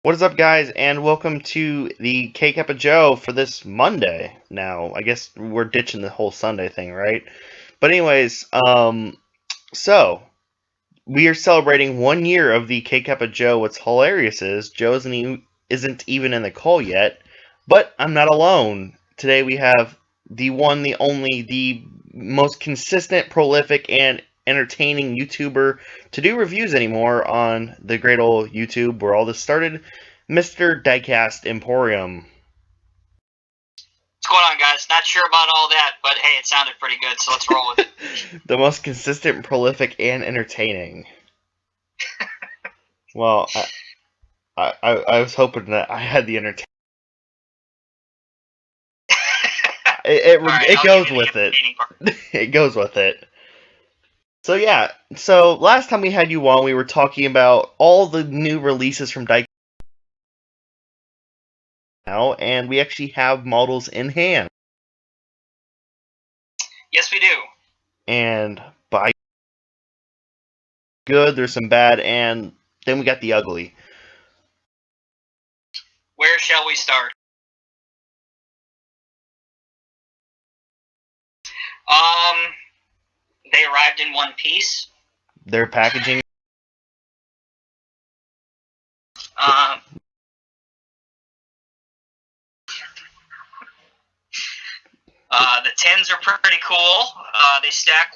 What is up, guys, and welcome to the K-Kappa Joe for this Monday. Now, I guess we're ditching the whole Sunday thing, right? But anyways, so we are celebrating 1 year of the K-Kappa Joe. What's hilarious is Joe isn't even in the call yet, but I'm not alone. Today we have the one, the only, the most consistent, prolific, and entertaining YouTuber to do reviews anymore on the great old YouTube where all this started, Mr. DieCastEmporium. What's going on, guys? Not sure about all that, but hey, it sounded pretty good, so let's roll with it. The most consistent, prolific, and entertaining. Well, I was hoping that I had the entertainment. It goes with it. It goes with it. So yeah, so last time we had you on, we were talking about all the new releases from DieCast now, and we actually have models in hand. Yes, we do. And by good, there's some bad, and then we got the ugly. Where shall we start? They arrived in one piece. Their packaging. The tins are pretty cool. They stack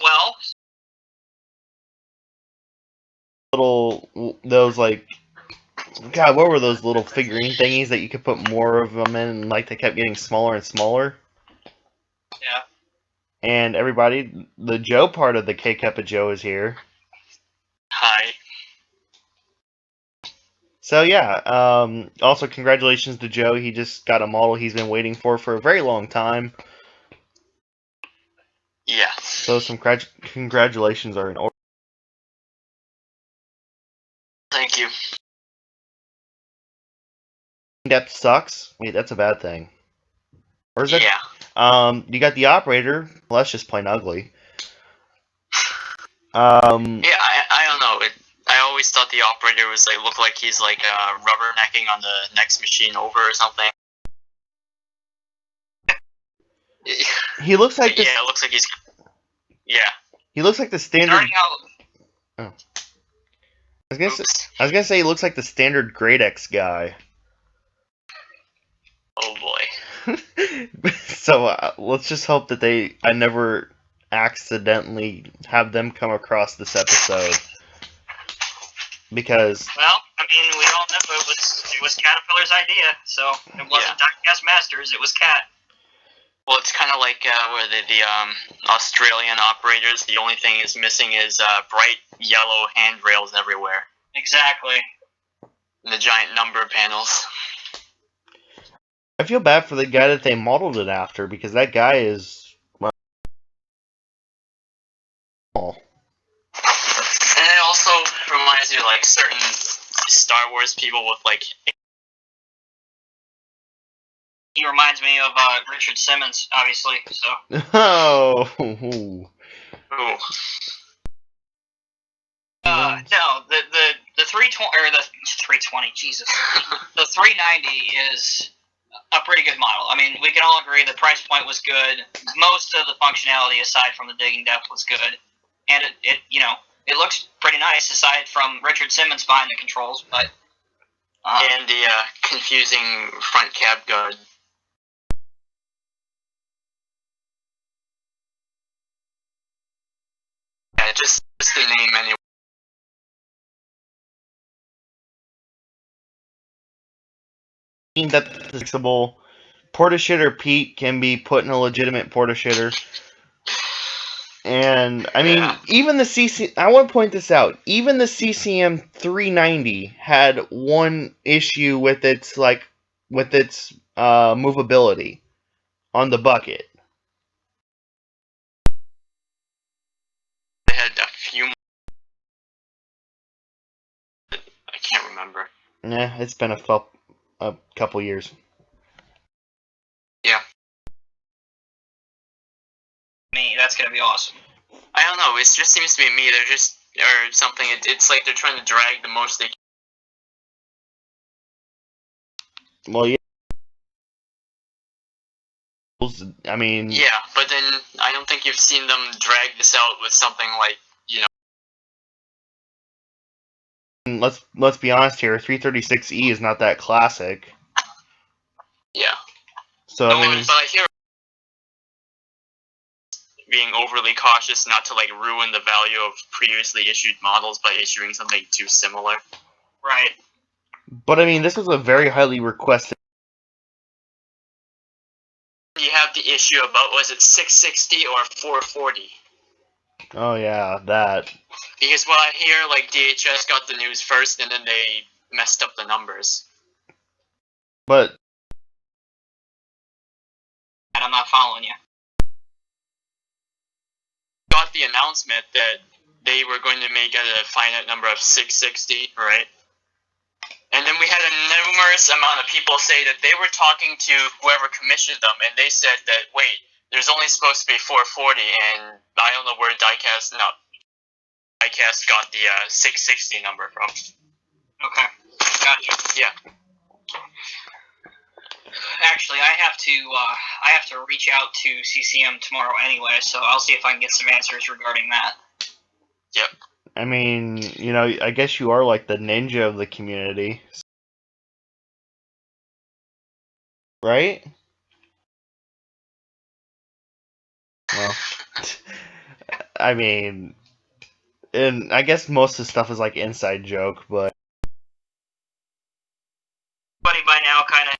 well. Those like, God, what were those little figurine thingies that you could put more of them in, and like they kept getting smaller and smaller? Yeah. And everybody, the Joe part of the K-Kappa Joe is here. Hi. So yeah, also congratulations to Joe. He just got a model he's been waiting for a very long time. Yeah. So some congratulations are in order. Thank you. Depth sucks. Wait, that's a bad thing. Or is that? Yeah. You got the operator. Well, that's just plain ugly. Yeah, I don't know. I always thought the operator was looked like he's rubbernecking on the next machine over or something. He looks like this. Yeah, it looks like he's. Yeah. He looks like the standard. Oh. I was gonna say he looks like the standard Grade X guy. Oh boy. So let's just hope that I never accidentally have them come across this episode. Because, well, I mean, we all know it was Caterpillar's idea, so it wasn't DieCast Masters, it was Cat. Well, it's kind of like where the Australian operators, the only thing is missing is bright yellow handrails everywhere. Exactly. And the giant number panels. I feel bad for the guy that they modeled it after, because that guy is, well, small. And it also reminds me of certain Star Wars people with he reminds me of Richard Simmons, obviously. So. Oh. Ooh. No, the 320 or the 320, Jesus, the 390 is a pretty good model. I mean, we can all agree the price point was good. Most of the functionality, aside from the digging depth, was good, and it looks pretty nice aside from Richard Simmons behind the controls, but and the confusing front cab guard. Yeah, just the name anyway. That's fixable. Porta-shitter Pete can be put in a legitimate porta-shitter. And, I mean, even the I want to point this out, even the CCM 390 had one issue with its, movability on the bucket. They had a few. I can't remember. Yeah, it's been a couple years. Yeah. That's gonna be awesome. I don't know. It just seems to be me. They're just or something. It's like they're trying to drag the most they can. Well, yeah. I mean, Yeah, but then I don't think you've seen them drag this out with something like, let's be honest here. 336E is not that classic. yeah. So I mean, But I hear being overly cautious not to like ruin the value of previously issued models by issuing something too similar. Right. but I mean, this was a very highly requested. You have the issue about, was it 660 or 440? Oh yeah, that. Because what I hear, like DHS got the news first, and then they messed up the numbers. But And I'm not following you. Got the announcement that they were going to make a finite number of 660, right? And then we had a numerous amount of people say that they were talking to whoever commissioned them, and they said that, wait, there's only supposed to be 440, and I don't know where DieCast got the 660 number from. Okay. Gotcha. Yeah. Actually, I have to reach out to CCM tomorrow anyway, so I'll see if I can get some answers regarding that. Yep. I mean, I guess you are like the ninja of the community, right? Well, I mean, and I guess most of the stuff is like inside joke, but Buddy by now kind of,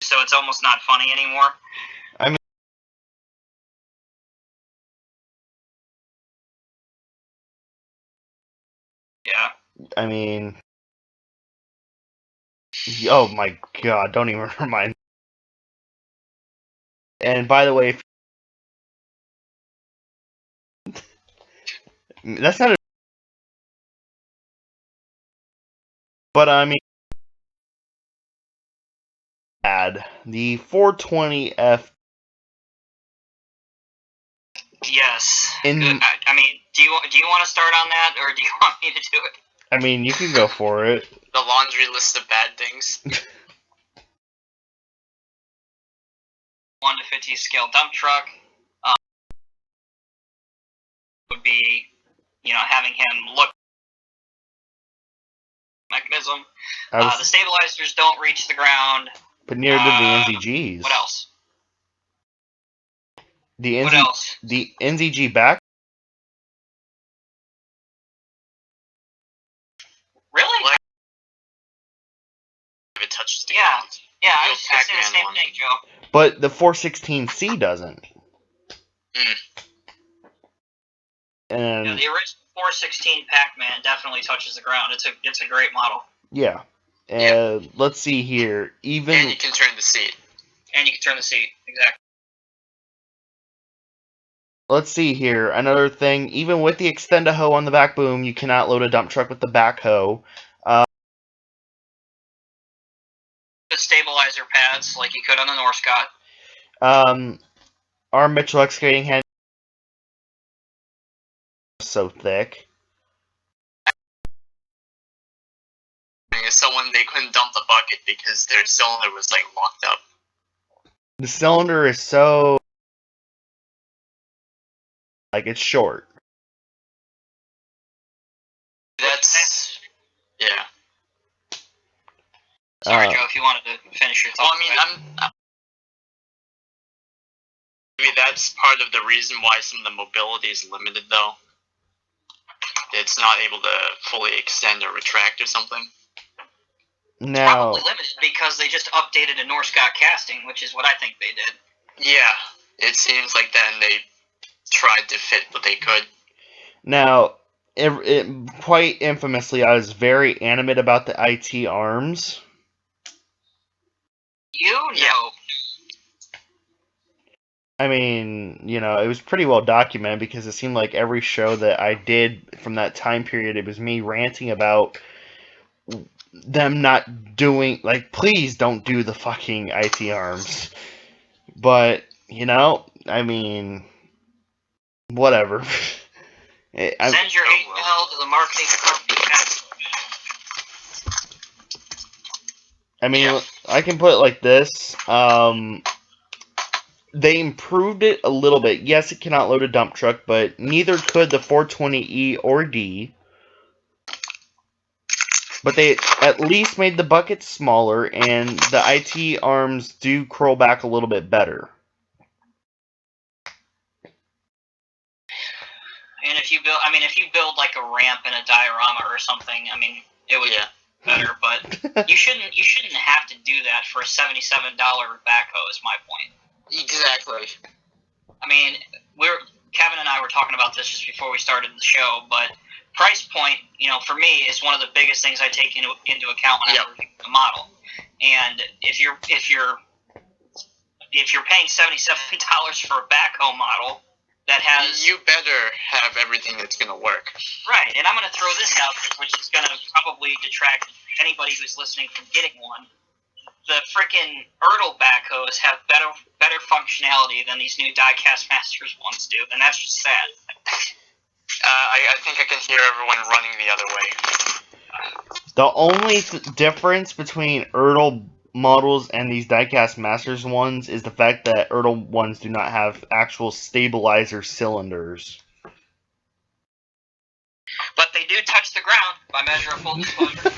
so it's almost not funny anymore. I mean, Yeah. I mean, oh my god, don't even remind. And by the way, that's not. But I mean, bad. The 420F. Yes. In. I mean, do you want to start on that, or do you want me to do it? I mean, you can go for it. The laundry list of bad things. 1 to 50 scale dump truck would be, having him look mechanism. The stabilizers don't reach the ground. But near to the NZGs. What else? What else? The NZG back. Really? Like, if it touches the ground. Yeah, I Real was just saying the same Pac-Man thing, Joe. But the 416C doesn't. And Yeah, the original 416 Pac-Man definitely touches the ground. It's a great model. Yeah. Let's see here. Even and you can turn the seat. Exactly. Let's see here. Another thing. Even with the extend-a-hoe on the back boom, you cannot load a dump truck with the backhoe. The stabilizer pads, like you could on the Northcott. Our Mitchell excavating hand is so thick. Someone, they couldn't dump the bucket because their cylinder was like locked up. The cylinder is so it's short. That's yeah. Sorry, Joe, if you wanted to finish your thought. Well, I mean, maybe that's part of the reason why some of the mobility is limited, though. It's not able to fully extend or retract or something. Now, probably limited because they just updated a Northcott casting, which is what I think they did. Yeah, it seems like that, and they tried to fit what they could. Now, quite infamously, I was very animate about the IT arms. I mean, it was pretty well documented because it seemed like every show that I did from that time period, it was me ranting about them not doing, please don't do the fucking IT arms. But, I mean, whatever. Send your hate mail to the marketing department. I mean, Yeah. I can put it like this. They improved it a little bit. Yes, it cannot load a dump truck, but neither could the 420E or D. But they at least made the buckets smaller, and the IT arms do curl back a little bit better. And if you build like a ramp and a diorama or something, I mean, it would be better. But you shouldn't have to do that for a $77 backhoe. Is my point. Exactly. I mean, Kevin and I were talking about this just before we started the show, but price point, for me, is one of the biggest things I take into account when I'm reviewing a model. And if you're paying $77 for a backhoe model that has, you better have everything that's gonna work. Right, and I'm gonna throw this out, which is gonna probably detract anybody who's listening from getting one. The frickin' Ertl backhoes have better functionality than these new DieCast Masters ones do, and that's just sad. I think I can hear everyone running the other way. The only difference between Ertl models and these DieCast Masters ones is the fact that Ertl ones do not have actual stabilizer cylinders. But they do touch the ground by measure of full disclosure.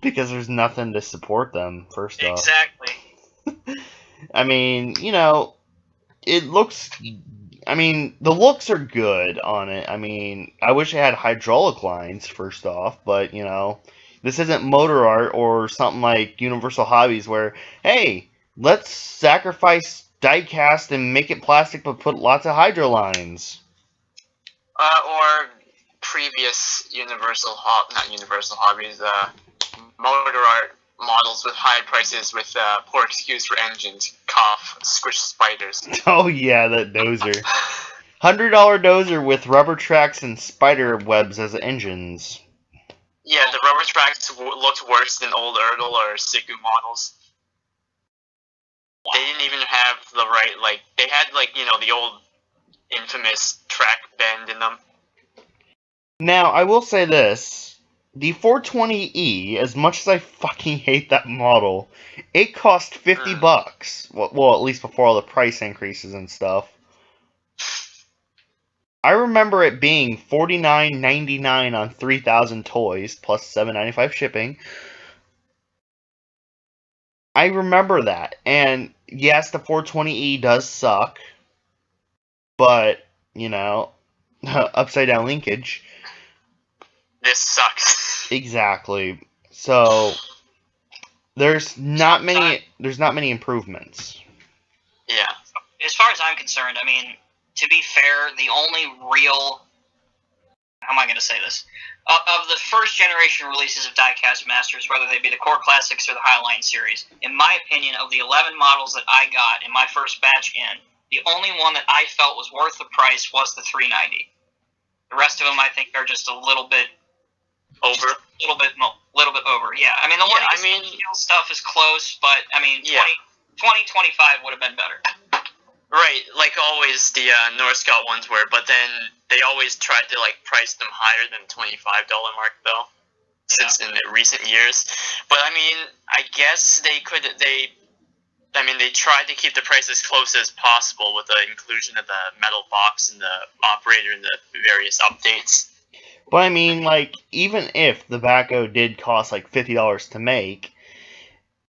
Because there's nothing to support them, first off. Exactly. I mean, it looks... I mean, the looks are good on it. I mean, I wish it had hydraulic lines, first off, but, this isn't Motor Art or something like Universal Hobbies where, hey, let's sacrifice die-cast and make it plastic but put lots of hydro lines. Or previous not Universal Hobbies, Motor Art models with high prices with poor excuse for engines, cough, squish spiders. Oh yeah, that dozer. $100 dozer with rubber tracks and spider webs as engines. Yeah, the rubber tracks looked worse than old Ertl or Siku models. Wow. They didn't even have the right, they had, the old infamous track bend in them. Now, I will say this. The 420E, as much as I fucking hate that model, it cost $50. Well, at least before all the price increases and stuff. I remember it being $49.99 on 3,000 toys, plus $7.95 shipping. I remember that, and yes, the 420E does suck, but, upside down linkage. This sucks. Exactly. So there's not many improvements. Yeah. As far as I'm concerned, I mean, to be fair, the only real, how am I going to say this? Of the first generation releases of DieCast Masters, whether they be the Core Classics or the Highline series, in my opinion, of the 11 models that I got in my first batch the only one that I felt was worth the price was the 390. The rest of them, I think, are just a little bit over. A little bit over, yeah. I mean, the skill stuff is close, but, I mean, 2025 would have been better. Right, like always, the North Scout ones were, but then they always tried to, price them higher than the $25 mark, though, since in the recent years. But, I mean, I guess they tried to keep the price as close as possible with the inclusion of the metal box and the operator and the various updates. But I mean, even if the backhoe did cost $50 to make,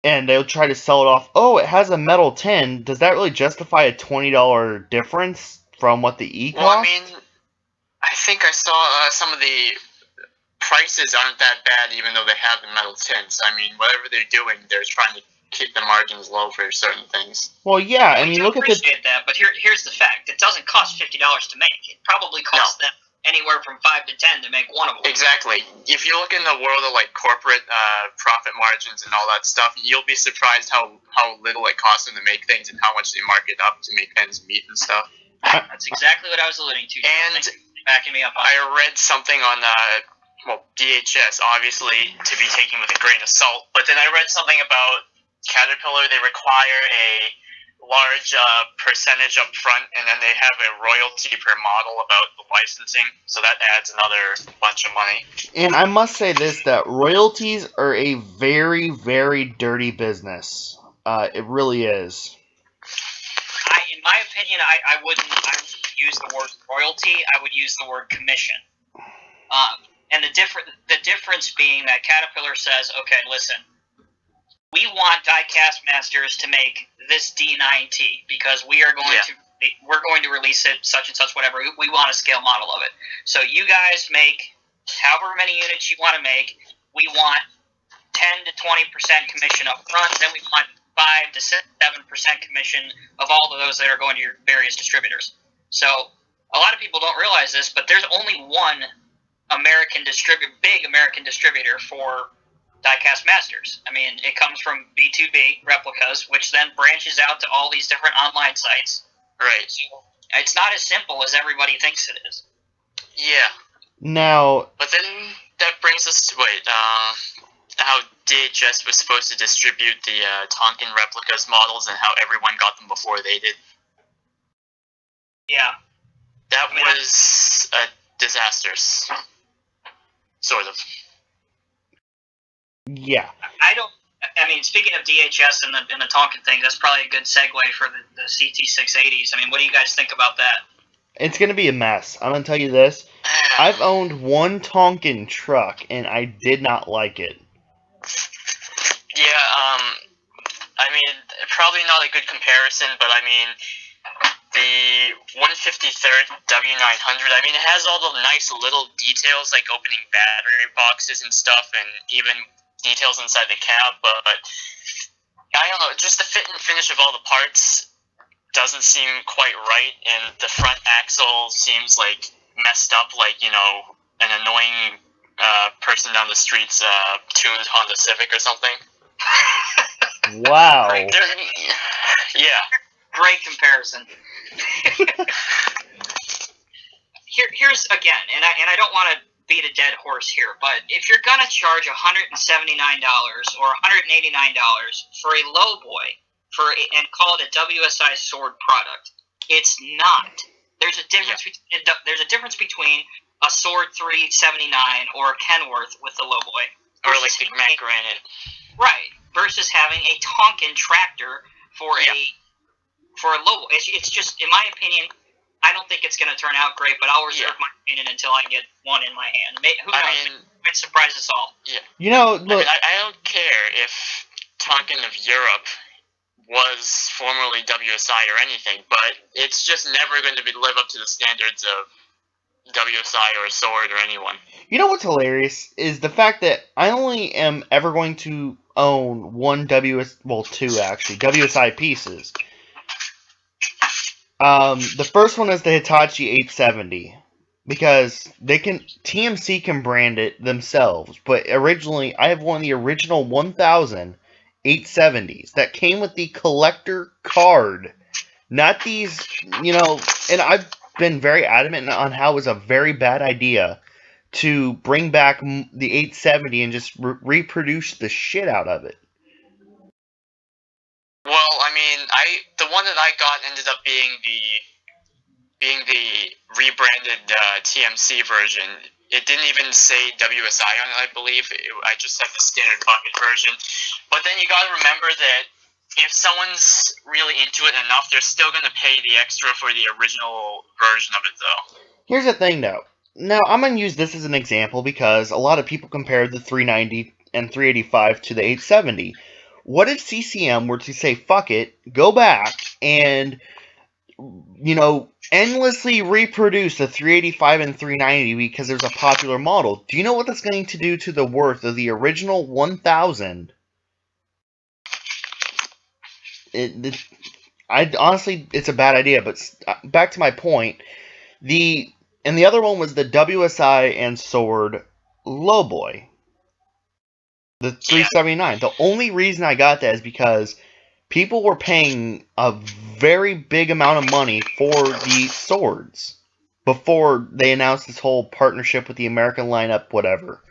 and they'll try to sell it off, oh, it has a metal tin, does that really justify a $20 difference from what the E cost? Well, I mean, I think I saw some of the prices aren't that bad even though they have the metal tins. I mean, whatever they're doing, they're trying to keep the margins low for certain things. Well, yeah, I mean, look at that, but here's the fact: it doesn't cost $50 to make. It probably costs them anywhere from 5 to 10 to make one of them. Exactly. If you look in the world of corporate profit margins and all that stuff, you'll be surprised how little it costs them to make things and how much they mark it up to make ends meet and stuff. That's exactly what I was alluding to. And backing me up on I read something on DHS, obviously to be taken with a grain of salt, but then I read something about Caterpillar. They require a large percentage up front, and then they have a royalty per model about the licensing, so that adds another bunch of money. And I must say this, that royalties are a very, very dirty business. It really is. In my opinion, I wouldn't use the word royalty. I would use the word commission. And the difference being that Caterpillar says, okay, listen, we want die-cast masters to make this D9T because we're going to release it such and such, whatever. We want a scale model of it. So you guys make however many units you want to make. We want 10 to 20% commission up front. Then we want 5 to 7% commission of all of those that are going to your various distributors. So a lot of people don't realize this, but there's only one big American distributor for die-cast masters. I mean, it comes from B2B replicas, which then branches out to all these different online sites. Right. So it's not as simple as everybody thinks it is. Yeah. Now, but then that brings us to how DHS was supposed to distribute the Tonkin replicas models and how everyone got them before they did. Yeah. That was a disaster. Sort of. Yeah. I mean, speaking of DHS and the Tonkin thing, that's probably a good segue for the CT680s. I mean, what do you guys think about that? It's going to be a mess. I'm going to tell you this. I've owned one Tonkin truck, and I did not like it. Yeah, I mean, probably not a good comparison, but I mean, the 153rd W900, I mean, it has all the nice little details, like opening battery boxes and stuff, and even details inside the cab, but I don't know, just the fit and finish of all the parts doesn't seem quite right, and the front axle seems like messed up, like, you know, an annoying person down the street's tuned Honda Civic or something. Wow. Yeah. Great comparison. Here's again, and I don't want to beat a dead horse here, but if you're gonna charge $179 or $189 for a lowboy and call it a WSI Sword product, it's not. There's a difference. Yeah. There's a difference between a Sword 379 or a Kenworth with the lowboy, or like the Mac Granite, right? Versus having a Tonkin tractor for a lowboy. It's just, in my opinion, I don't think it's going to turn out great, but I'll reserve my opinion until I get one in my hand. Who knows? It might surprise us all. Yeah. You know, look, I don't care if Tonkin of Europe was formerly WSI or anything, but it's just never going to live up to the standards of WSI or Sword or anyone. You know what's hilarious is the fact that I only am ever going to own one two WSI pieces. The first one is the Hitachi 870 because TMC can brand it themselves, but originally I have one of the original 1000 870s that came with the collector card, not these, and I've been very adamant on how it was a very bad idea to bring back the 870 and just reproduce the shit out of it. Well, I mean, the one that I got ended up being the rebranded TMC version. It didn't even say WSI on it, I believe. I just had the standard bucket version. But then you got to remember that if someone's really into it enough, they're still going to pay the extra for the original version of it, though. Here's the thing, though. Now, I'm going to use this as an example because a lot of people compared the 390 and 385 to the 870. What if CCM were to say, fuck it, go back and, endlessly reproduce the 385 and 390 because there's a popular model? Do you know what that's going to do to the worth of the original 1000? Honestly, it's a bad idea, but back to my point. The other one was the WSI and Sword Lowboy. The 379. The only reason I got that is because people were paying a very big amount of money for the swords before they announced this whole partnership with the American lineup, whatever.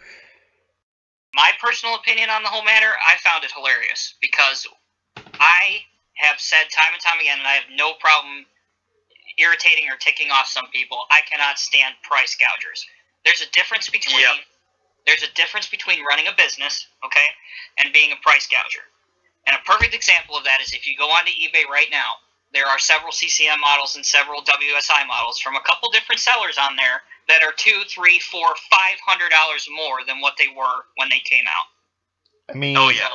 My personal opinion on the whole matter, I found it hilarious because I have said time and time again, and I have no problem irritating or ticking off some people, I cannot stand price gougers. There's a difference between running a business, okay, and being a price gouger. And a perfect example of that is if you go onto eBay right now, there are several CCM models and several WSI models from a couple different sellers on there that are $200, $300, $400, $500 more than what they were when they came out. I mean, oh yeah,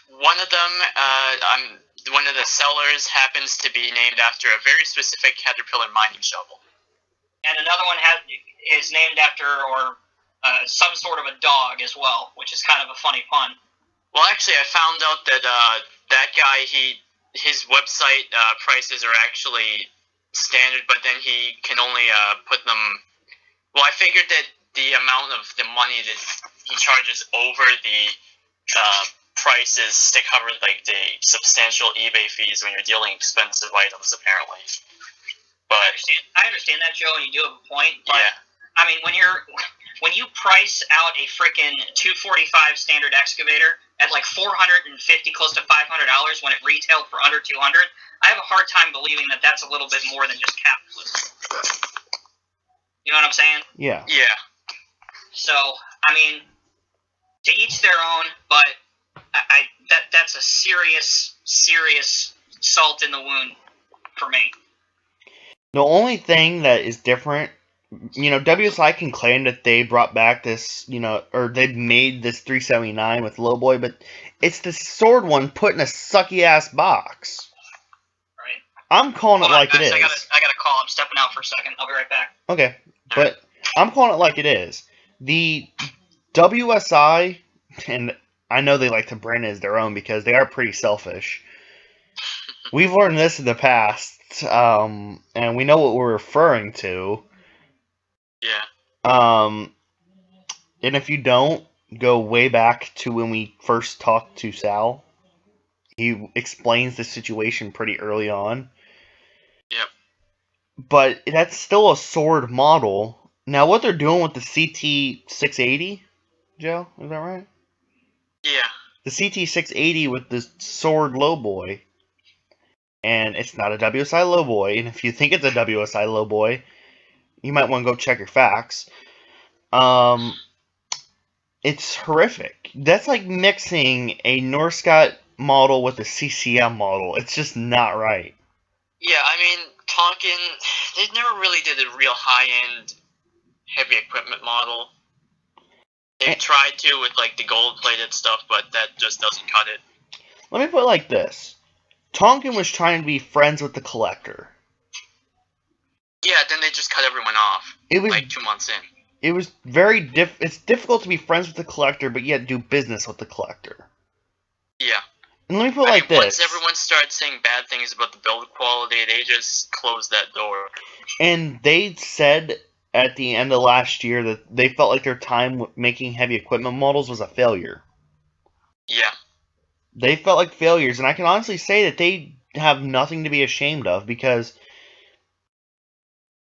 one of them, one of the sellers happens to be named after a very specific Caterpillar mining shovel, and another one is named after some sort of a dog as well, which is kind of a funny pun. Well, actually, I found out that that guy, his website prices are actually standard, but then he can only put them. Well, I figured that the amount of the money that he charges over the prices to cover like the substantial eBay fees when you're dealing expensive items, apparently. But I understand that, Joe, and you do have a point. But, yeah. I mean, when you price out a freaking 245 standard excavator at like $450, close to $500 when it retailed for under $200, I have a hard time believing that that's a little bit more than just capitalism. You know what I'm saying? Yeah. Yeah. So, I mean, to each their own, but that's a serious salt in the wound for me. The only thing that is different, WSI can claim that they brought back this, or they made this 379 with Lowboy, but it's the sword one put in a sucky ass box. Right. I'm calling it like it is. I got a call. I'm stepping out for a second. I'll be right back. Okay, but I'm calling it like it is. The WSI, and I know they like to brand it as their own because they are pretty selfish. We've learned this in the past, and we know what we're referring to. Yeah. And if you don't, go way back to when we first talked to Sal. He explains the situation pretty early on. Yep. But that's still a sword model. Now, what they're doing with the CT680, Joe, is that right? Yeah. The CT680 with the sword lowboy. And it's not a WSI lowboy. And if you think it's a WSI lowboy, you might want to go check your facts. It's horrific. That's like mixing a Norscot model with a CCM model. It's just not right. Yeah, I mean, Tonkin, they never really did a real high-end heavy equipment model. They tried to with like the gold-plated stuff, but that just doesn't cut it. Let me put it like this. Tonkin was trying to be friends with the collector. Yeah, then they just cut everyone off. It was like 2 months in. It was it's difficult to be friends with the collector, but yet do business with the collector. Yeah. And let me put it like this. Once everyone started saying bad things about the build quality, they just closed that door. And they said at the end of last year that they felt like their time making heavy equipment models was a failure. Yeah. They felt like failures, and I can honestly say that they have nothing to be ashamed of because,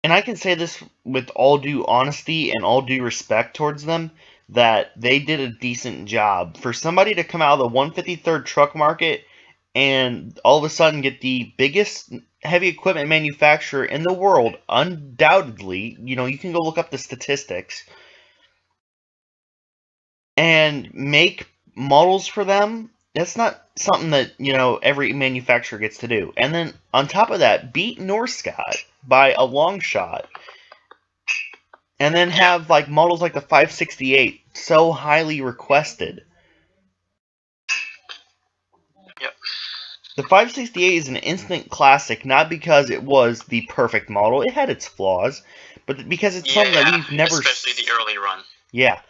and I can say this with all due honesty and all due respect towards them, that they did a decent job. For somebody to come out of the 153rd truck market and all of a sudden get the biggest heavy equipment manufacturer in the world, undoubtedly, you can go look up the statistics, and make models for them, that's not something that, every manufacturer gets to do. And then, on top of that, beat Norscot by a long shot. And then have, models like the 568 so highly requested. Yep. The 568 is an instant classic, not because it was the perfect model. It had its flaws. But because it's something that we've never... especially the early run. Yeah.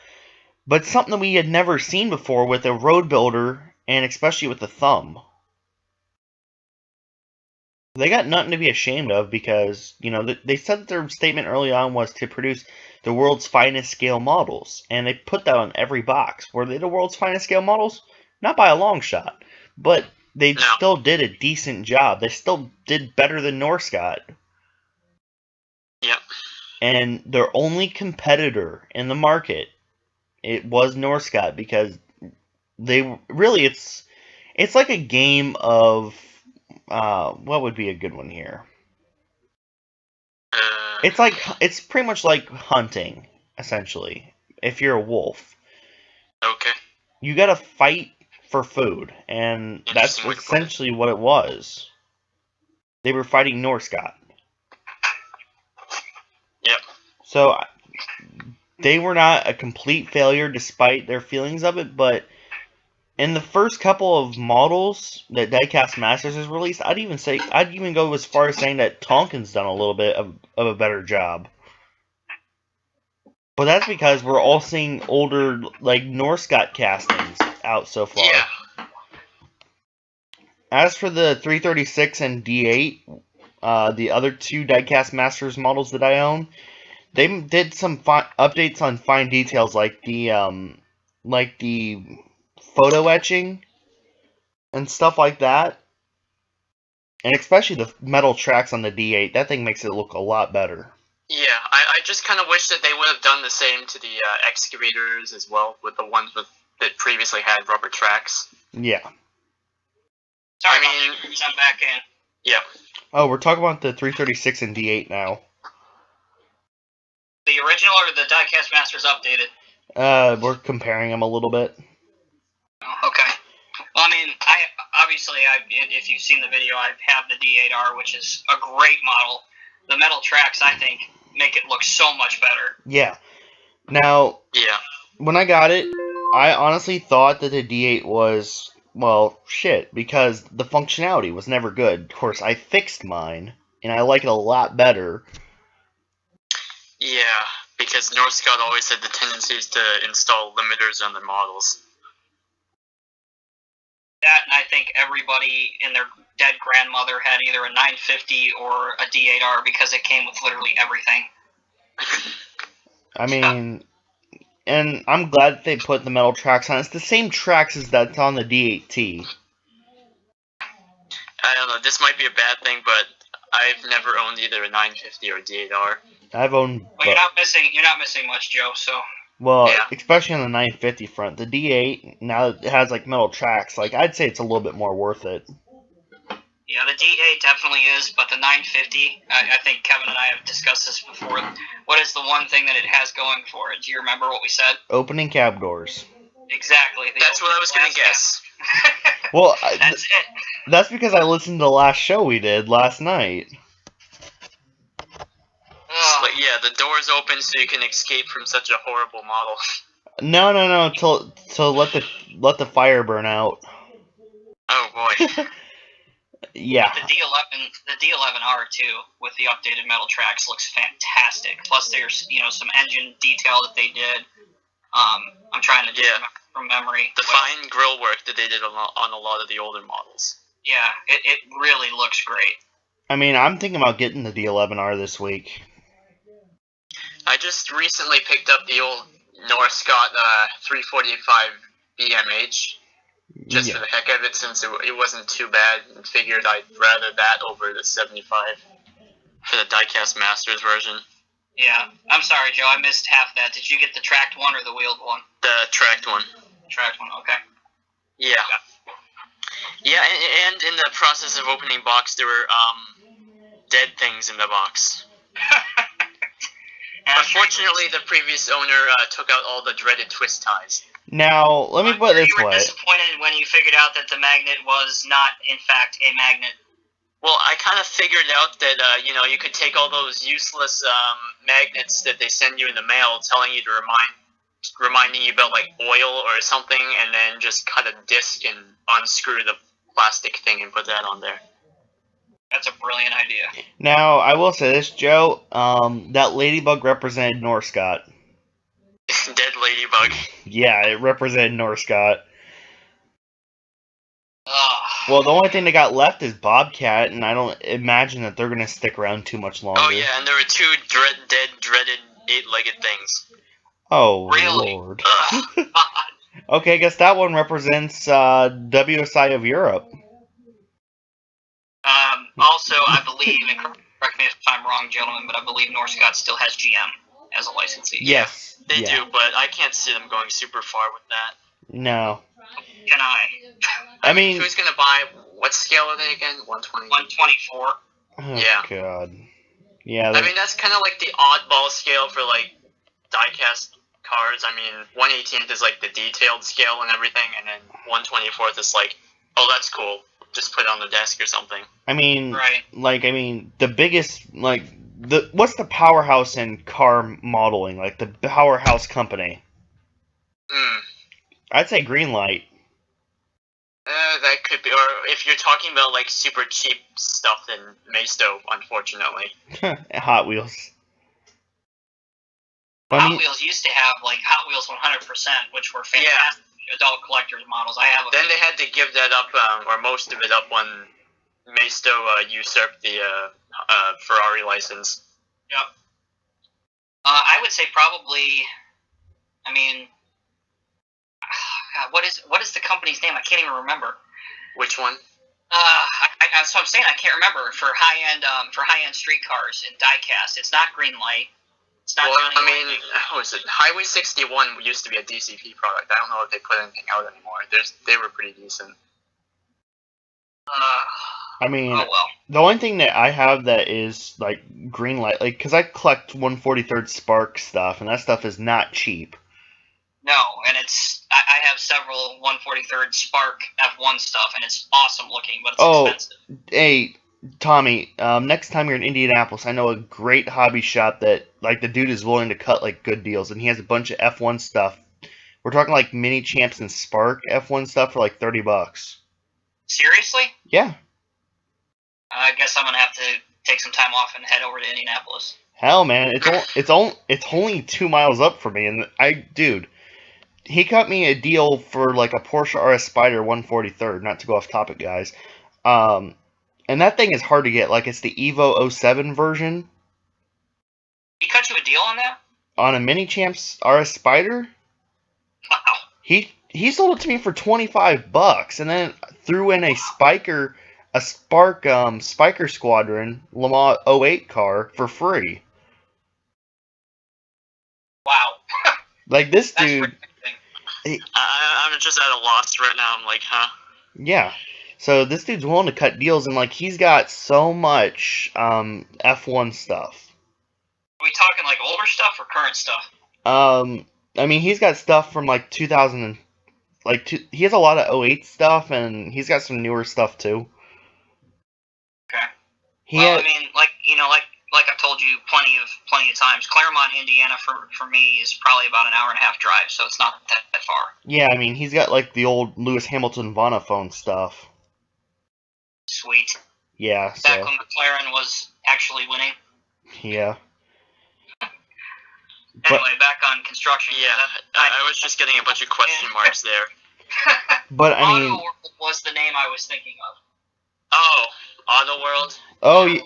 But something that we had never seen before with a road builder, and especially with the thumb. They got nothing to be ashamed of because, they said that their statement early on was to produce the world's finest scale models. And they put that on every box. Were they the world's finest scale models? Not by a long shot. But they still did a decent job. They still did better than Norscot. Yep. And their only competitor in the market, it was Norscot because they really, it's like a game of what would be a good one here? Uh, It's pretty much like hunting, essentially. If you're a wolf, okay. you gotta fight for food, and that's Interesting way to put it. essentially what it was. They were fighting Norscott. Yep. So they were not a complete failure despite their feelings of it, but in the first couple of models that Diecast Masters has released, I'd even go as far as saying that Tonkin's done a little bit of a better job. But that's because we're all seeing older, like, Norscott castings out so far. Yeah. As for the 336 and D8, the other two Diecast Masters models that I own, they did some updates on fine details like the photo etching and stuff like that. And especially the metal tracks on the D8, that thing makes it look a lot better. Yeah, I just kind of wish that they would have done the same to the excavators as well, with the ones that previously had rubber tracks. Yeah. Sorry, I mean, jump back in. Yeah. Oh, we're talking about the 336 and D8 now. The original or the Diecast Masters updated? We're comparing them a little bit. Oh, okay. Well, I mean, if you've seen the video, I have the D8R, which is a great model. The metal tracks, I think, make it look so much better. Yeah. Now, Yeah. when I got it, I honestly thought that the D8 was, well, shit, because the functionality was never good. Of course, I fixed mine, and I like it a lot better. Yeah, because Northscout always had the tendencies to install limiters on their models. That, and I think everybody and their dead grandmother had either a 950 or a D8R because it came with literally everything. I mean, and I'm glad that they put the metal tracks on. It's the same tracks as that's on the D8T. I don't know, this might be a bad thing, but I've never owned either a 950 or a D8R. I've owned. Well, you're not missing much, Joe. So. Well, Yeah. especially on the 950 front, the D8 now that it has like metal tracks. Like I'd say it's a little bit more worth it. Yeah, the D8 definitely is, but the 950, I think Kevin and I have discussed this before. What is the one thing that it has going for it? Do you remember what we said? Opening cab doors. Exactly. That's what I was going to guess. Well, that's it. That's because I listened to the last show we did last night. But yeah, the doors open so you can escape from such a horrible model. No. To let the fire burn out. Oh boy. Yeah. The D11R too, with the updated metal tracks, looks fantastic. Plus, there's some engine detail that they did. I'm trying to do it from memory. The fine grill work that they did on a lot of the older models. Yeah, it really looks great. I mean, I'm thinking about getting the D11R this week. I just recently picked up the old Norscott 345 BMH, just for the heck of it, since it wasn't too bad, and figured I'd rather that over the 75 for the Diecast Masters version. Yeah, I'm sorry, Joe, I missed half that. Did you get the tracked one or the wheeled one? The tracked one. Tracked one, okay. Yeah. Yeah, and in the process of opening box, there were dead things in the box. Unfortunately, the previous owner took out all the dreaded twist ties. Now, let me put it this way. You were way. disappointed when you figured out that the magnet was not, in fact, a magnet. Well, I kind of figured out that, you could take all those useless magnets that they send you in the mail telling you to reminding you about, like, oil or something, and then just cut a disc and unscrew the plastic thing and put that on there. That's a brilliant idea. Now, I will say this, Joe. That ladybug represented Norscott. Dead ladybug. Yeah, it represented Norscott. Well, the only thing they got left is Bobcat, and I don't imagine that they're going to stick around too much longer. Oh, yeah, and there were two dreaded 8-legged things. Oh, really? Lord. Okay, I guess that one represents WSI of Europe. Also, I believe, and correct me if I'm wrong, gentlemen, but I believe Norscott still has GM as a licensee. Yes. They do, but I can't see them going super far with that. No. Can I? I mean, who's going to buy what scale are they again? 120. 124. Oh, Yeah. God. Yeah. I mean, that's kind of like the oddball scale for like diecast cards. I mean, 1/18th is like the detailed scale and everything, and then 1/24th is like, oh, that's cool. Just put it on the desk or something. I mean, Right. the biggest, what's the powerhouse in car modeling? Like, the powerhouse company? I'd say Greenlight. That could be, or if you're talking about like super cheap stuff, then Maisto, unfortunately. Hot Wheels. Hot Wheels used to have like Hot Wheels 100%, which were fantastic adult collectors models. I have. Then they had to give that up, or most of it up, when Maisto usurped the Ferrari license. Yep. I would say probably. I mean, God, what is the company's name? I can't even remember. Which one? That's what I'm saying. I can't remember for high end street cars in diecast. It's not Greenlight. It's not. Well, Johnny I mean, Lightning. what was it? Highway 61 used to be a DCP product. I don't know if they put anything out anymore. They were pretty decent. I mean, oh well. the only thing that I have that is like Greenlight, like, because I collect 143rd Spark stuff, and that stuff is not cheap. No, and I have several 143rd Spark F1 stuff, and it's awesome looking, but it's expensive. Hey, Tommy, next time you're in Indianapolis, I know a great hobby shop that, like, the dude is willing to cut, like, good deals, and he has a bunch of F1 stuff. We're talking, like, mini champs and Spark F1 stuff for, like, $30. Seriously? Yeah. I guess I'm gonna have to take some time off and head over to Indianapolis. Hell, man, it's only 2 miles up for me, and dude, he cut me a deal for, like, a Porsche RS Spyder 143rd, not to go off topic, guys. And that thing is hard to get. Like, it's the Evo 07 version. He cut you a deal on that? On a Mini Champs RS Spyder? Wow. He sold it to me for $25, and then threw in a Spark Spiker Squadron Le Mans 08 car for free. Wow. Like, this dude. I'm just at a loss right now. I'm like, huh? Yeah. So this dude's willing to cut deals, and like he's got so much F1 stuff. Are we talking like older stuff or current stuff? I mean, he's got stuff from like 2000 and he has a lot of 08 stuff, and he's got some newer stuff too. Okay. I mean, like I've told you plenty of times, Claremont, Indiana for me is probably about an hour and a half drive, so it's not that far. Yeah, I mean, he's got like the old Lewis Hamilton Vonaphone stuff. Sweet. Yeah, so. Back when McLaren was actually winning. Yeah. Anyway, back on construction. Yeah, I was just getting a bunch of question marks there. But I mean, Auto World was the name I was thinking of. Oh, Auto World. Oh,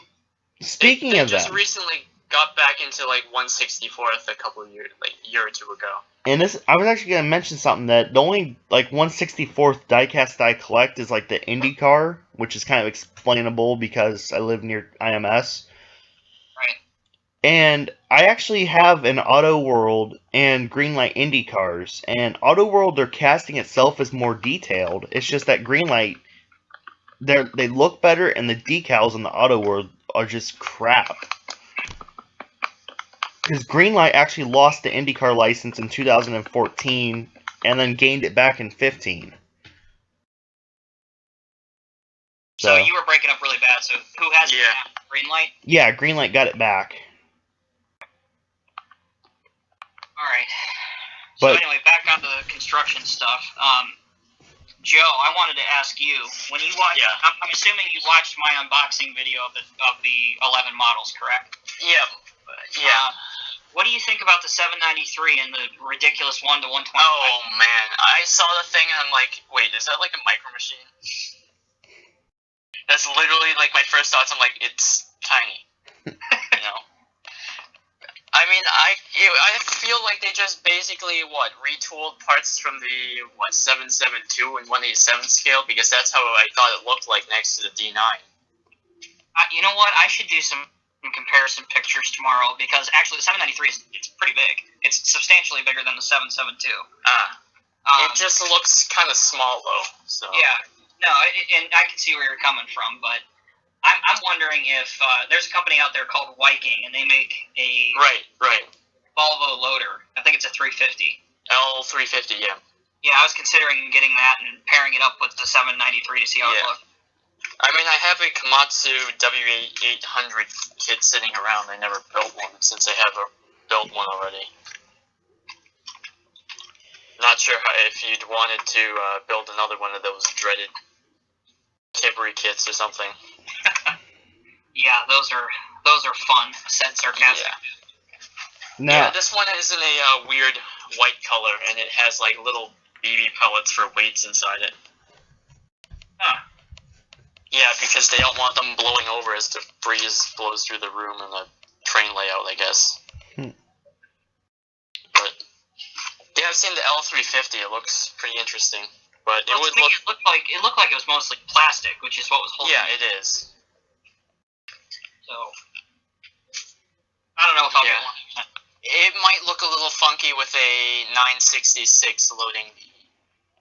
speaking they of just that, recently got back into like 164th a couple of years, like a year or two ago. And I was actually gonna mention something that the only like 164th diecast I collect is like the IndyCar, which is kind of explainable because I live near IMS. Right. And I actually have an Auto World and Greenlight Indy cars, and Auto World, their casting itself is more detailed. It's just that Greenlight, they look better, and the decals in the Auto World are just crap. Because Greenlight actually lost the IndyCar license in 2014, and then gained it back in 15. So you were breaking up really bad. So who has it now? Greenlight? Yeah, Greenlight got it back. All right. So anyway, back onto the construction stuff. Joe, I wanted to ask you, when you watched, I'm assuming you watched my unboxing video of the 11 models, correct? Yeah. What do you think about the 793 and the ridiculous 1 to 125? Oh man, I saw the thing and I'm like, wait, is that like a micro machine? That's literally like my first thoughts. I'm like, it's tiny. You know. I mean, I feel like they just basically retooled parts from the 772 and 187 scale, because that's how I thought it looked like next to the D9. You know what? I should do some comparison pictures tomorrow, because actually the 793 it's pretty big. It's substantially bigger than the 772. It just looks kind of small though. So yeah. No, and I can see where you're coming from, but I'm wondering if there's a company out there called Viking, and they make a Right. Volvo loader. I think it's a 350. L350, yeah. Yeah, I was considering getting that and pairing it up with the 793 to see how it looks. I mean, I have a Komatsu W800 kit sitting around. I never built one since I have built one already. Not sure if you'd wanted to build another one of those dreaded Kibri kits or something. Yeah, those are fun. Said sarcastic. Now, Yeah, this one is in a weird white color, and it has like little BB pellets for weights inside it. Huh. Yeah, because they don't want them blowing over as the breeze blows through the room in the train layout, I guess. But yeah, I've seen the L350. It looks pretty interesting. But Well, it looked like it was mostly plastic, which is what was holding. Yeah, it is. So I don't know if I'll get one. It might look a little funky with a 966 loading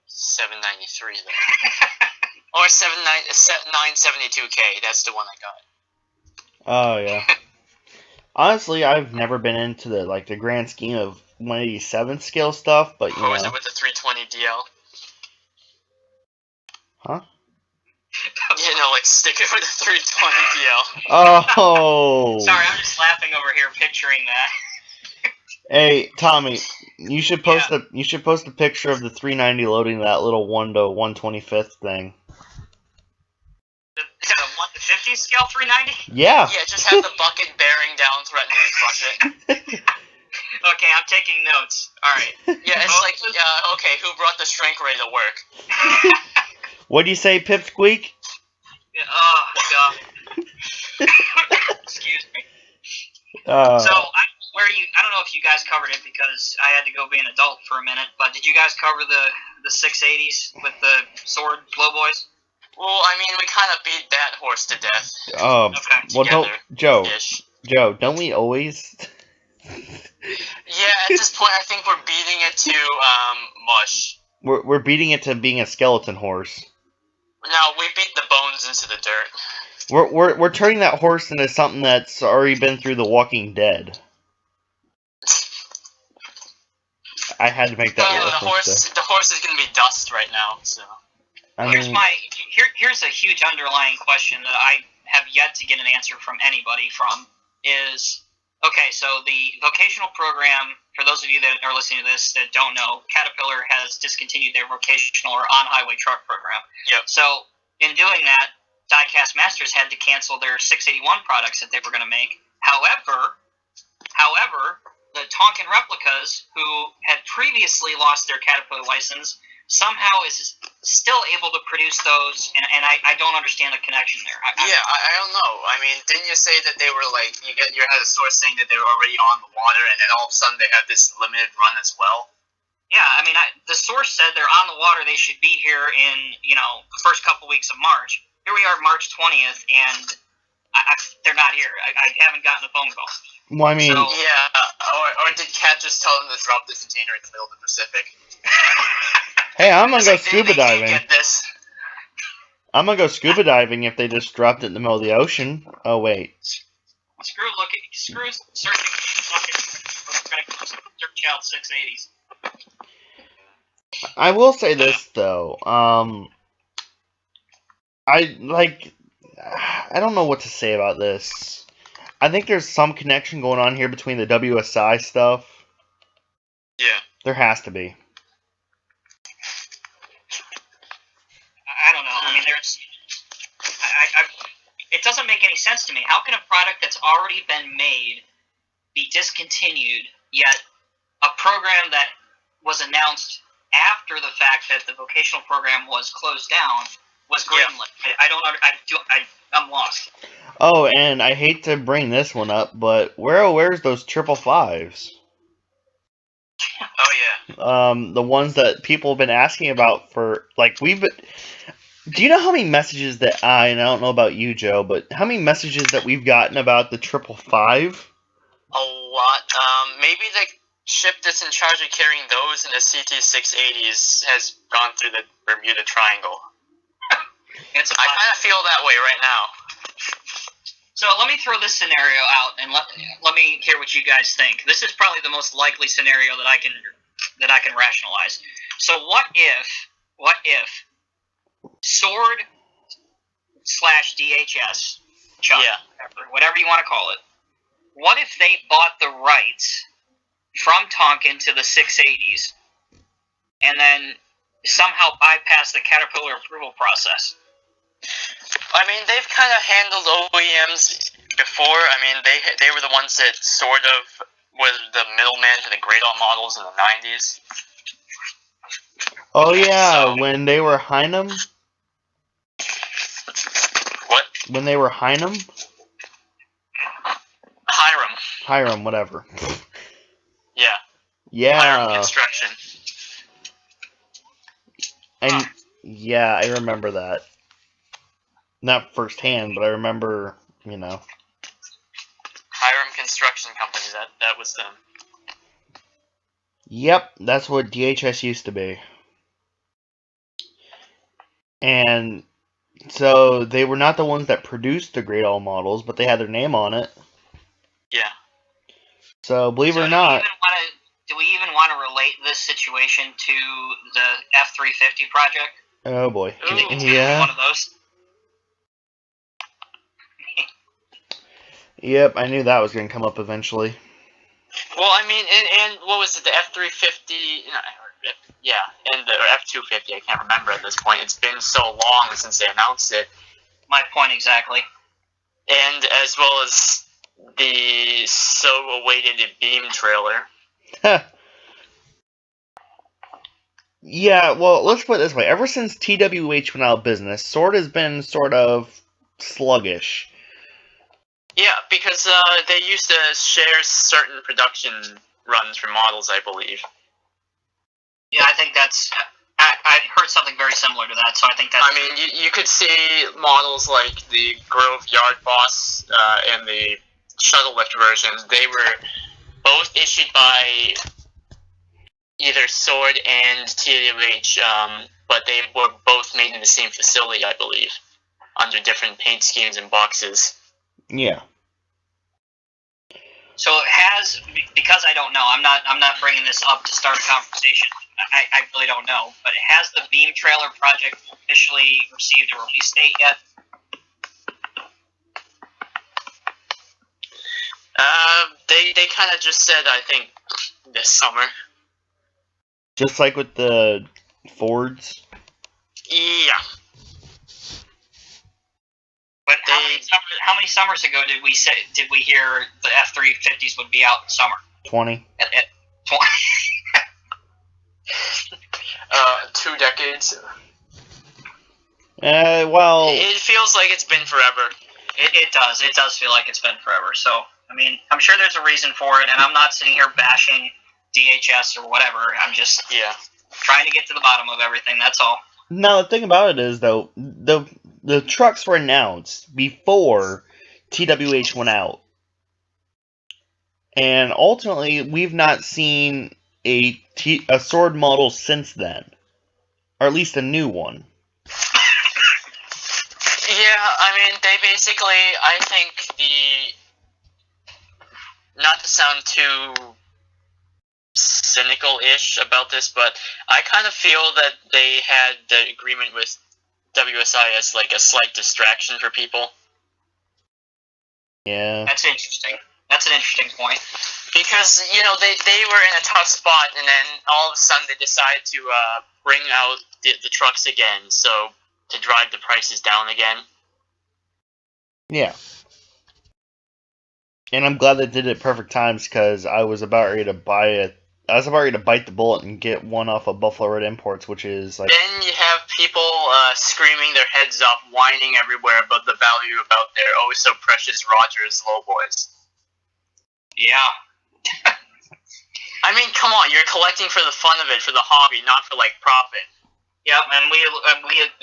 793 though. Or 972K. That's the one I got. oh yeah. Honestly, I've never been into the grand scheme of 187 scale stuff, but you know. Is it with the 320 DL? Huh? Stick it with the 320 DL. Oh. Sorry, I'm just laughing over here picturing that. Hey, Tommy, you should post a picture of the 390 loading that little 1 to 125th thing. Is that a 1 to 50 scale 390? Yeah. Yeah, just have the bucket bearing down, threatening to crush it. Okay, I'm taking notes. All right. Yeah, it's like, okay, who brought the shrink ray to work? What'd you say, Pipsqueak? Oh god. Excuse me. I don't know if you guys covered it because I had to go be an adult for a minute, but did you guys cover the 680s with the sword blowboys? Well, I mean, we kind of beat that horse to death. Okay. Well, Joe, don't we always? Yeah, at this point, I think we're beating it to mush. We're beating it to being a skeleton horse. No, we beat the bones into the dirt. We're turning that horse into something that's already been through The Walking Dead. I had to make that reference. The horse is going to be dust right now. So. Here's a huge underlying question that I have yet to get an answer from anybody from is, okay, so the vocational program, for those of you that are listening to this that don't know, Caterpillar has discontinued their vocational or on-highway truck program. Yep. So in doing that, DieCast Masters had to cancel their 681 products that they were going to make. However, the Tonkin replicas, who had previously lost their Caterpillar license, somehow is still able to produce those, and I don't understand the connection there. I don't know. I mean, didn't you say that they were like, you had a source saying that they were already on the water, and then all of a sudden they have this limited run as well? Yeah, I mean, the source said they're on the water. They should be here in, the first couple weeks of March. Here we are, March 20th, and they're not here. I haven't gotten a phone call. Well, I mean... or did Cat just tell them to drop the container in the middle of the Pacific? Hey, I'm gonna go scuba diving. Get this. I'm gonna go scuba diving if they just dropped it in the middle of the ocean. Oh, wait. Screw searching out 680s. I will say this, though. I don't know what to say about this. I think there's some connection going on here between the WSI stuff. Yeah. There has to be. I don't know. I mean, it doesn't make any sense to me. How can a product that's already been made be discontinued, yet a program that was announced after the fact that the vocational program was closed down was greenlit? Yeah. I'm lost. Oh, and I hate to bring this one up, but where's those 555s? Oh yeah. The ones that people have been asking about for do you know how many messages that and I don't know about you, Joe, but how many messages that we've gotten about the 555? A lot. Maybe the ship that's in charge of carrying those in the CT-680s has gone through the Bermuda Triangle. It's a I kind of feel that way right now. So let me throw this scenario out and let me hear what you guys think. This is probably the most likely scenario that I can rationalize. So what if Sword / DHS, Chuck, whatever you want to call it, what if they bought the rights from Tonkin to the 680s and then somehow bypassed the Caterpillar approval process? I mean, they've kind of handled OEMs before. I mean, they were the ones that sort of were the middleman to the Great All models in the 90s. Oh yeah, when they were Heinum? What? When they were Heinum? Hiram, whatever. Yeah. Yeah. Hiram Construction. And yeah, I remember that. Not firsthand, but I remember, Hiram Construction Company, that was them. Yep, that's what DHS used to be. And so they were not the ones that produced the Great All models, but they had their name on it. Yeah. So believe it or not, do we even want to relate this situation to the F-350 project? oh boy. Ooh, Yeah. One of those. Yep, I knew that was going to come up eventually. Well, I mean, and what was it, the F-350, yeah, and the F-250, I can't remember at this point. It's been so long since they announced it. My point exactly. And as well as the so-awaited Beam trailer. Yeah, well, let's put it this way. Ever since TWH went out of business, Sword has been sort of sluggish. Yeah, because they used to share certain production runs for models, I believe. Yeah, I think that's... I heard something very similar to that, so I think that's... I mean, you could see models like the Grove Yard Boss and the Shuttle Lift versions. They were both issued by either Sword and TWH, but they were both made in the same facility, I believe, under different paint schemes and boxes. Yeah. So it has, because I don't know, I'm not bringing this up to start a conversation. I really don't know, but has the Beam trailer project officially received a release date yet? They kind of just said, I think, this summer. Just like with the Fords? Yeah. But how many summers ago did we hear the F-350s would be out in summer? 20. 20. 2 decades. Well... It feels like it's been forever. It does. It does feel like it's been forever. So, I mean, I'm sure there's a reason for it, and I'm not sitting here bashing DHS or whatever. I'm just trying to get to the bottom of everything, that's all. No, the thing about it is, though, the trucks were announced before TWH went out. And ultimately, we've not seen a Sword model since then. Or at least a new one. Yeah, I mean, they basically, I think not to sound too cynical-ish about this, but I kind of feel that they had the agreement with WSI as like a slight distraction for people. Yeah. That's interesting. That's an interesting point. Because, they were in a tough spot, and then all of a sudden they decided to bring out the trucks again, so to drive the prices down again. Yeah. And I'm glad they did it at perfect times, because I was about ready to bite the bullet and get one off of Buffalo Red Imports, which is like... Then you have people screaming their heads off, whining everywhere about the value about their oh-so-precious Rogers lowboys. Yeah. I mean, come on, you're collecting for the fun of it, for the hobby, not for, profit. Yep, and we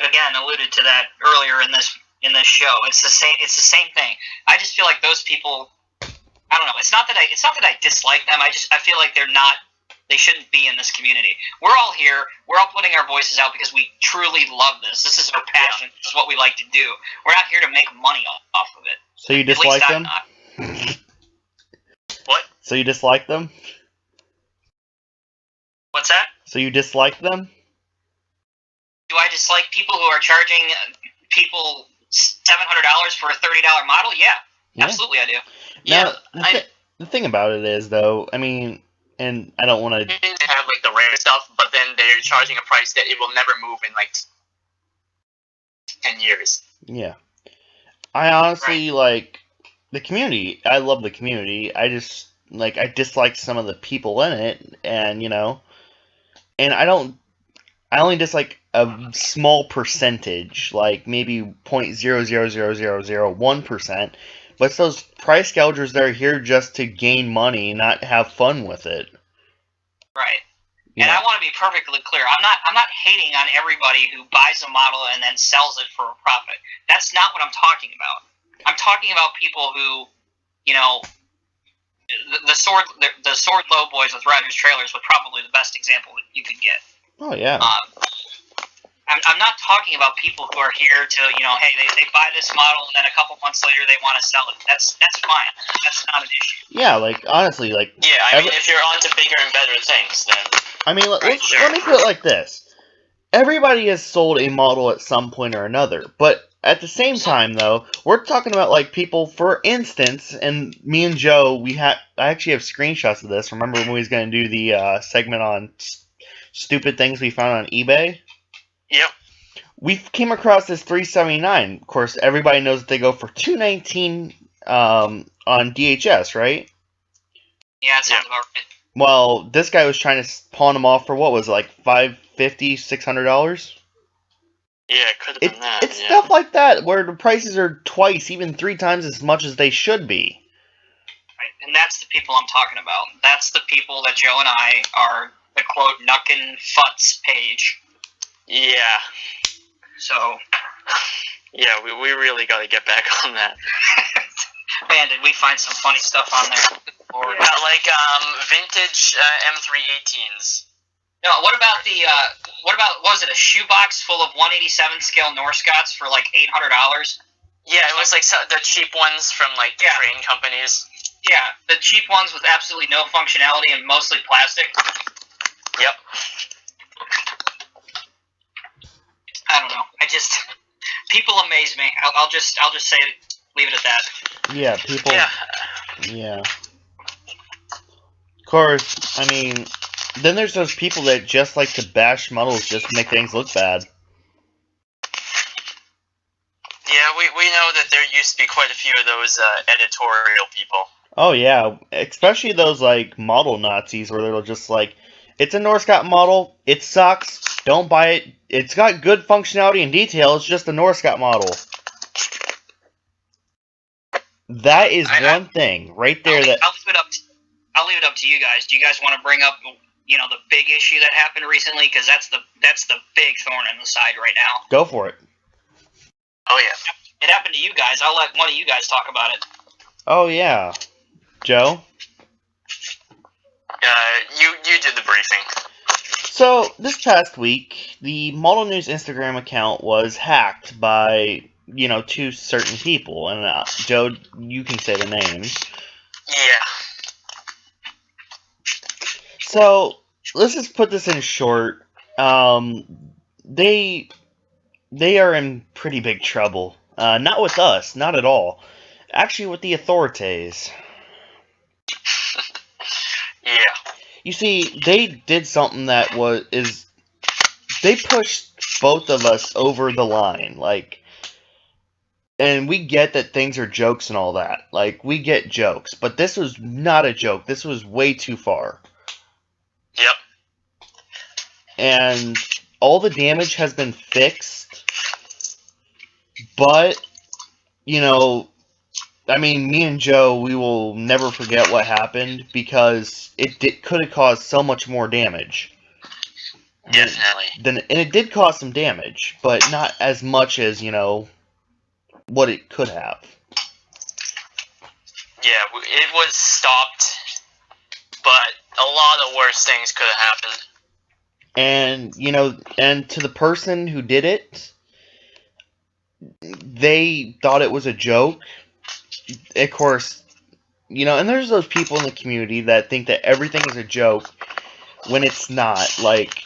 again alluded to that earlier in this show. It's the same thing. I just feel like those people, I don't know, it's not that I dislike them, I feel like they're not They shouldn't be in this community. We're all here. We're all putting our voices out because we truly love this. This is our passion. Yeah. This is what we like to do. We're not here to make money off of it. So you dislike them? What? So you dislike them? What's that? So you dislike them? Do I dislike people who are charging people $700 for a $30 model? Yeah. Absolutely I do. Now, the thing about it is, though, I mean, and I don't want to... They have, like, the rare stuff, but then they're charging a price that it will never move in, like, 10 years. Yeah. I honestly, like, the community. I love the community. I just, like, I dislike some of the people in it, and, you know, and I only dislike a small percentage, like, maybe 0.00001%, but it's those price gougers that are here just to gain money, not have fun with it. Right. And I want to be perfectly clear. I'm not hating on everybody who buys a model and then sells it for a profit. That's not what I'm talking about. I'm talking about people who, you know, the sword low boys with Riders trailers was probably the best example that you could get. Oh yeah. I'm not talking about people who are here to, you know, hey, they buy this model and then a couple months later they want to sell it. That's fine. That's not an issue. Yeah, like, honestly, like... Yeah, I mean, if you're on to bigger and better things, then... I mean, let me put it like this. Everybody has sold a model at some point or another, but at the same time, though, we're talking about, like, people, for instance, and me and Joe, I actually have screenshots of this. Remember when we was going to do the segment on stupid things we found on eBay? Yep. We came across this 379. Of course, everybody knows that they go for $219 on DHS, right? Yeah, it sounds about right. Well, this guy was trying to pawn them off for what was it, like $550, $600? Yeah, it could have been that. It's stuff like that where the prices are twice, even 3 times as much as they should be. Right, and that's the people I'm talking about. That's the people that Joe and I are the quote Nuckin' Futz page. Yeah. So. Yeah, we really got to get back on that. Man, did we find some funny stuff on there? Yeah, like vintage M318s. No, what about what was it, a shoebox full of 187 scale Norscots for like $800? Yeah, it was like the cheap ones from like train companies. Yeah, the cheap ones with absolutely no functionality and mostly plastic. Yep. I don't know. People amaze me. I'll just say it, leave it at that. Yeah, people. Yeah. Of course, I mean, then there's those people that just like to bash models just to make things look bad. Yeah, we know that there used to be quite a few of those editorial people. Oh yeah, especially those like model Nazis where they're just like, it's a Norscot model, it sucks, don't buy it, it's got good functionality and detail, it's just a Norscot model. That is one thing right there. I'll leave it up to you guys. Do you guys want to bring up, you know, the big issue that happened recently? Because that's the big thorn in the side right now. Go for it. Oh yeah, it happened to you guys. I'll let one of you guys talk about it. Oh yeah, Joe. You did the briefing. So this past week, the Model News Instagram account was hacked by, you know, 2 certain people, and Joe, you can say the names. Yeah. So let's just put this in short. They are in pretty big trouble. Not with us, not at all. Actually, with the authorities. Yeah. You see, they did something that they pushed both of us over the line, like. And we get that things are jokes and all that. Like, we get jokes. But this was not a joke. This was way too far. Yep. And all the damage has been fixed. But, you know, I mean, me and Joe, we will never forget what happened. Because it could have caused so much more damage. Definitely. And it did cause some damage. But not as much as, you know, what it could have. Yeah, it was stopped, but a lot of worse things could have happened. And, and to the person who did it, they thought it was a joke. Of course, and there's those people in the community that think that everything is a joke when it's not. Like,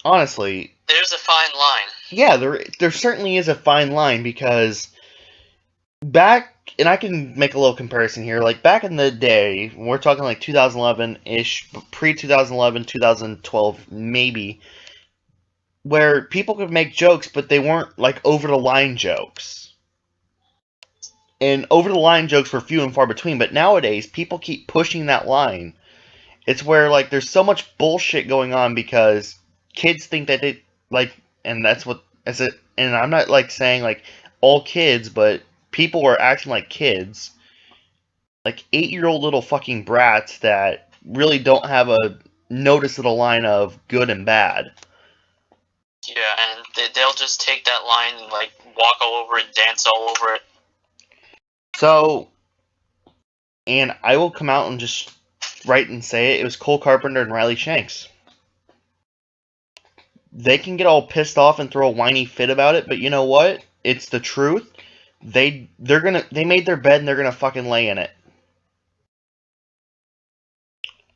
honestly, there's a fine line. Yeah, there certainly is a fine line, because back, and I can make a little comparison here, like back in the day, we're talking like 2011-ish, pre-2011, 2012, maybe, where people could make jokes, but they weren't like over-the-line jokes. And over-the-line jokes were few and far between, but nowadays, people keep pushing that line. It's where, like, there's so much bullshit going on because kids think that it, like, and that's what, and I'm not, like, saying, like, all kids, but people are acting like kids. Like, 8-year-old little fucking brats that really don't have a notice of the line of good and bad. Yeah, and they'll just take that line and, like, walk all over it, dance all over it. So, and I will come out and just write and say it was Cole Carpenter and Riley Shanks. They can get all pissed off and throw a whiny fit about it, but you know what? It's the truth. They made their bed and they're gonna fucking lay in it.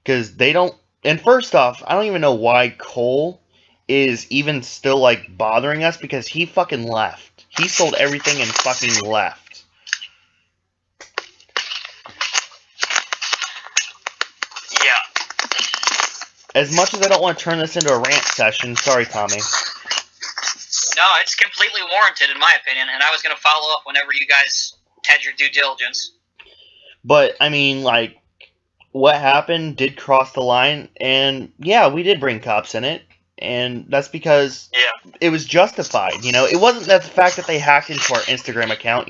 Because they don't. And first off, I don't even know why Cole is even still like bothering us, because he fucking left. He sold everything and fucking left. As much as I don't want to turn this into a rant session, sorry, Tommy. No, it's completely warranted, in my opinion, and I was going to follow up whenever you guys had your due diligence. But, I mean, like, what happened did cross the line, and, yeah, we did bring cops in it, and that's because it was justified, It wasn't that the fact that they hacked into our Instagram account,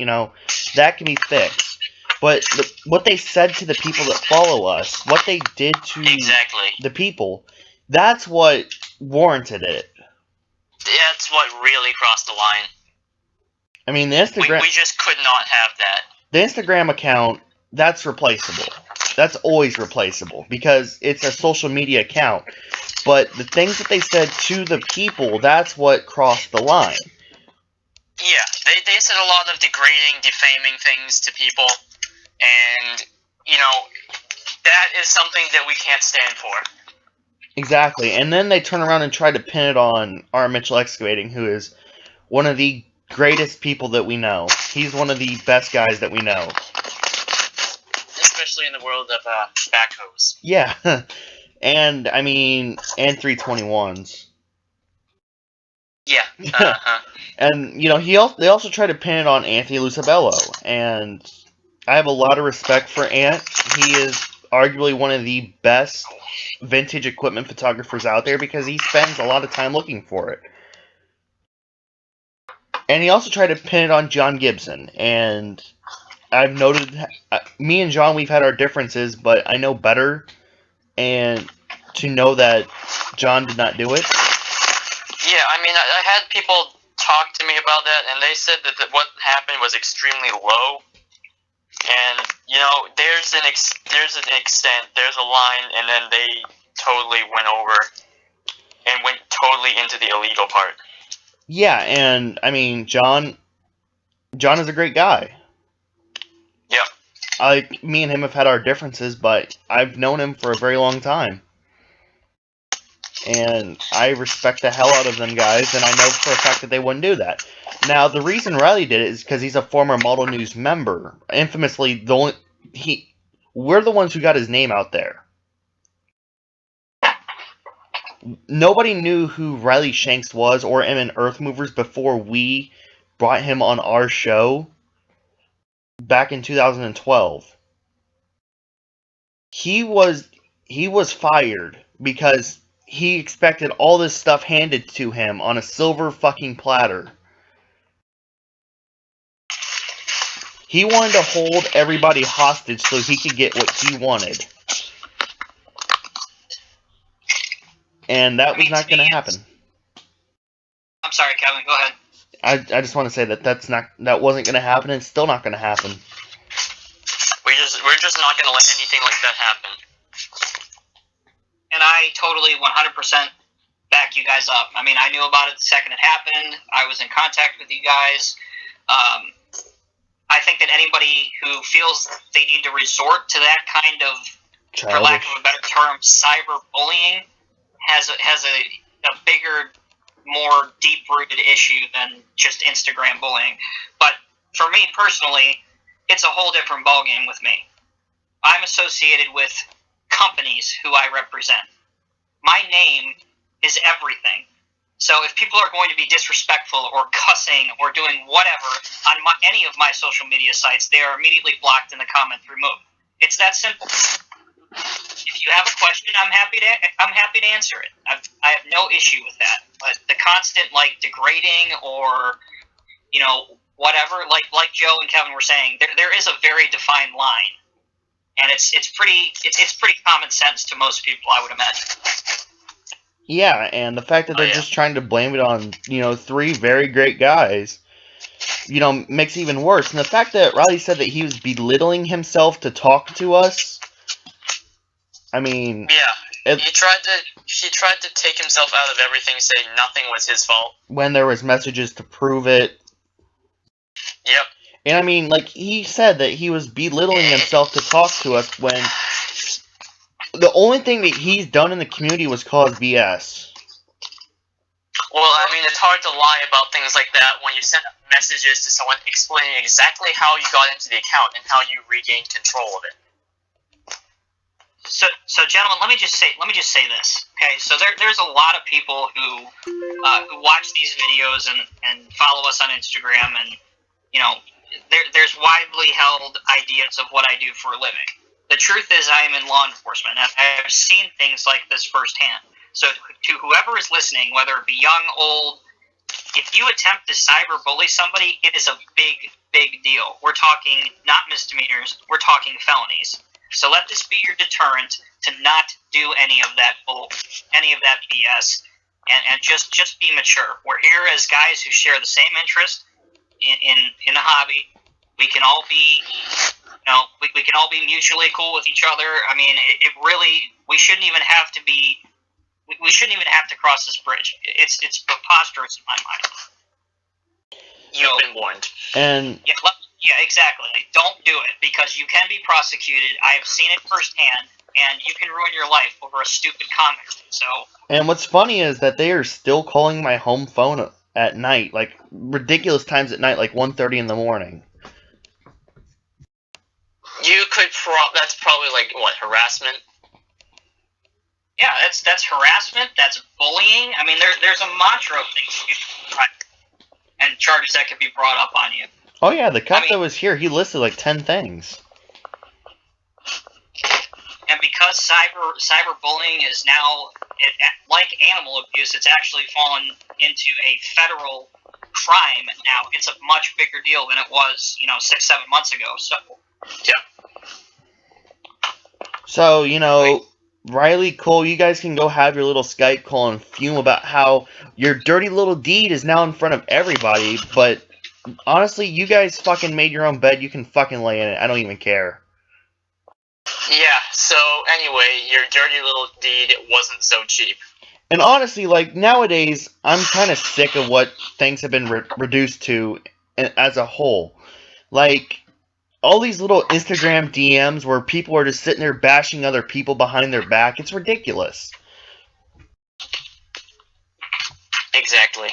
that can be fixed. But what they said to the people that follow us, what they did to the people, that's what warranted it. That's what really crossed the line. I mean, the Instagram... We just could not have that. The Instagram account, that's replaceable. That's always replaceable, because it's a social media account. But the things that they said to the people, that's what crossed the line. Yeah, they said a lot of degrading, defaming things to people. And, that is something that we can't stand for. Exactly. And then they turn around and try to pin it on R. Mitchell Excavating, who is one of the greatest people that we know. He's one of the best guys that we know. Especially in the world of backhoes. Yeah. And, I mean, and 321s. Yeah. And, they also try to pin it on Anthony Lucibello. And I have a lot of respect for Ant. He is arguably one of the best vintage equipment photographers out there, because he spends a lot of time looking for it. And he also tried to pin it on John Gibson. And I've noted, me and John, we've had our differences, but I know better. And to know that John did not do it. Yeah, I mean, I had people talk to me about that, and they said that what happened was extremely low. And, there's an extent, there's a line, and then they totally went over and went totally into the illegal part. Yeah, and, I mean, John is a great guy. Yeah. Me and him have had our differences, but I've known him for a very long time. And I respect the hell out of them guys, and I know for a fact that they wouldn't do that. Now, the reason Riley did it is because he's a former Model News member. Infamously, we're the ones who got his name out there. Nobody knew who Riley Shanks was or M&M Earth Movers before we brought him on our show back in 2012. He was fired because he expected all this stuff handed to him on a silver fucking platter. He wanted to hold everybody hostage so he could get what he wanted. And that was not going to happen. I'm sorry, Kevin, go ahead. I just want to say that wasn't going to happen, and it's still not going to happen. We're just not going to let anything like that happen. and I totally 100% back you guys up. I mean, I knew about it the second it happened. I was in contact with you guys. I think that anybody who feels they need to resort to that kind of, for lack of a better term, cyberbullying has a bigger, more deep-rooted issue than just Instagram bullying. But for me personally, it's a whole different ballgame with me. I'm associated with companies who I represent. My name is everything. So if people are going to be disrespectful or cussing or doing whatever on any of my social media sites, they are immediately blocked and the comment removed. It's that simple. If you have a question, I'm happy to answer it. I have no issue with that. But the constant degrading or whatever, like Joe and Kevin were saying, there is a very defined line, and it's pretty common sense to most people, I would imagine. Yeah, and the fact that they're just trying to blame it on, 3 very great guys, makes it even worse. And the fact that Riley said that he was belittling himself to talk to us, I mean... Yeah, he tried to take himself out of everything, saying nothing was his fault. When there was messages to prove it. Yep. And I mean, he said that he was belittling himself to talk to us when... the only thing that he's done in the community was cause BS. Well, I mean, it's hard to lie about things like that when you send messages to someone explaining exactly how you got into the account and how you regained control of it. So gentlemen, let me just say this. Okay, so there's a lot of people who watch these videos and follow us on Instagram, and there's widely held ideas of what I do for a living. The truth is, I am in law enforcement, and I've seen things like this firsthand. So to whoever is listening, whether it be young, old, if you attempt to cyberbully somebody, it is a big, big deal. We're talking not misdemeanors, we're talking felonies. So let this be your deterrent to not do any of that BS, and just be mature. We're here as guys who share the same interest in the hobby. We can all be... we can all be mutually cool with each other. I mean, it really, we shouldn't even have to cross this bridge. It's preposterous in my mind. You've been warned. And yeah, exactly. Don't do it, because you can be prosecuted. I have seen it firsthand, and you can ruin your life over a stupid comment. So. And what's funny is that they are still calling my home phone at night, ridiculous times at night, 1:30 in the morning. You could that's probably harassment. Yeah, that's harassment. That's bullying. I mean, there's a mantra of things and charges that could be brought up on you. Oh yeah, the cop that was here, he listed 10 things. And because cyberbullying is now, like animal abuse, it's actually fallen into a federal crime now. It's a much bigger deal than it was, 6-7 months ago. So. Yeah. So, Riley, Cole, you guys can go have your little Skype call and fume about how your dirty little deed is now in front of everybody, but honestly, you guys fucking made your own bed, you can fucking lay in it, I don't even care. Yeah, so anyway, your dirty little deed wasn't so cheap. And honestly, nowadays, I'm kind of sick of what things have been reduced to as a whole. All these little Instagram DMs where people are just sitting there bashing other people behind their back, it's ridiculous. Exactly.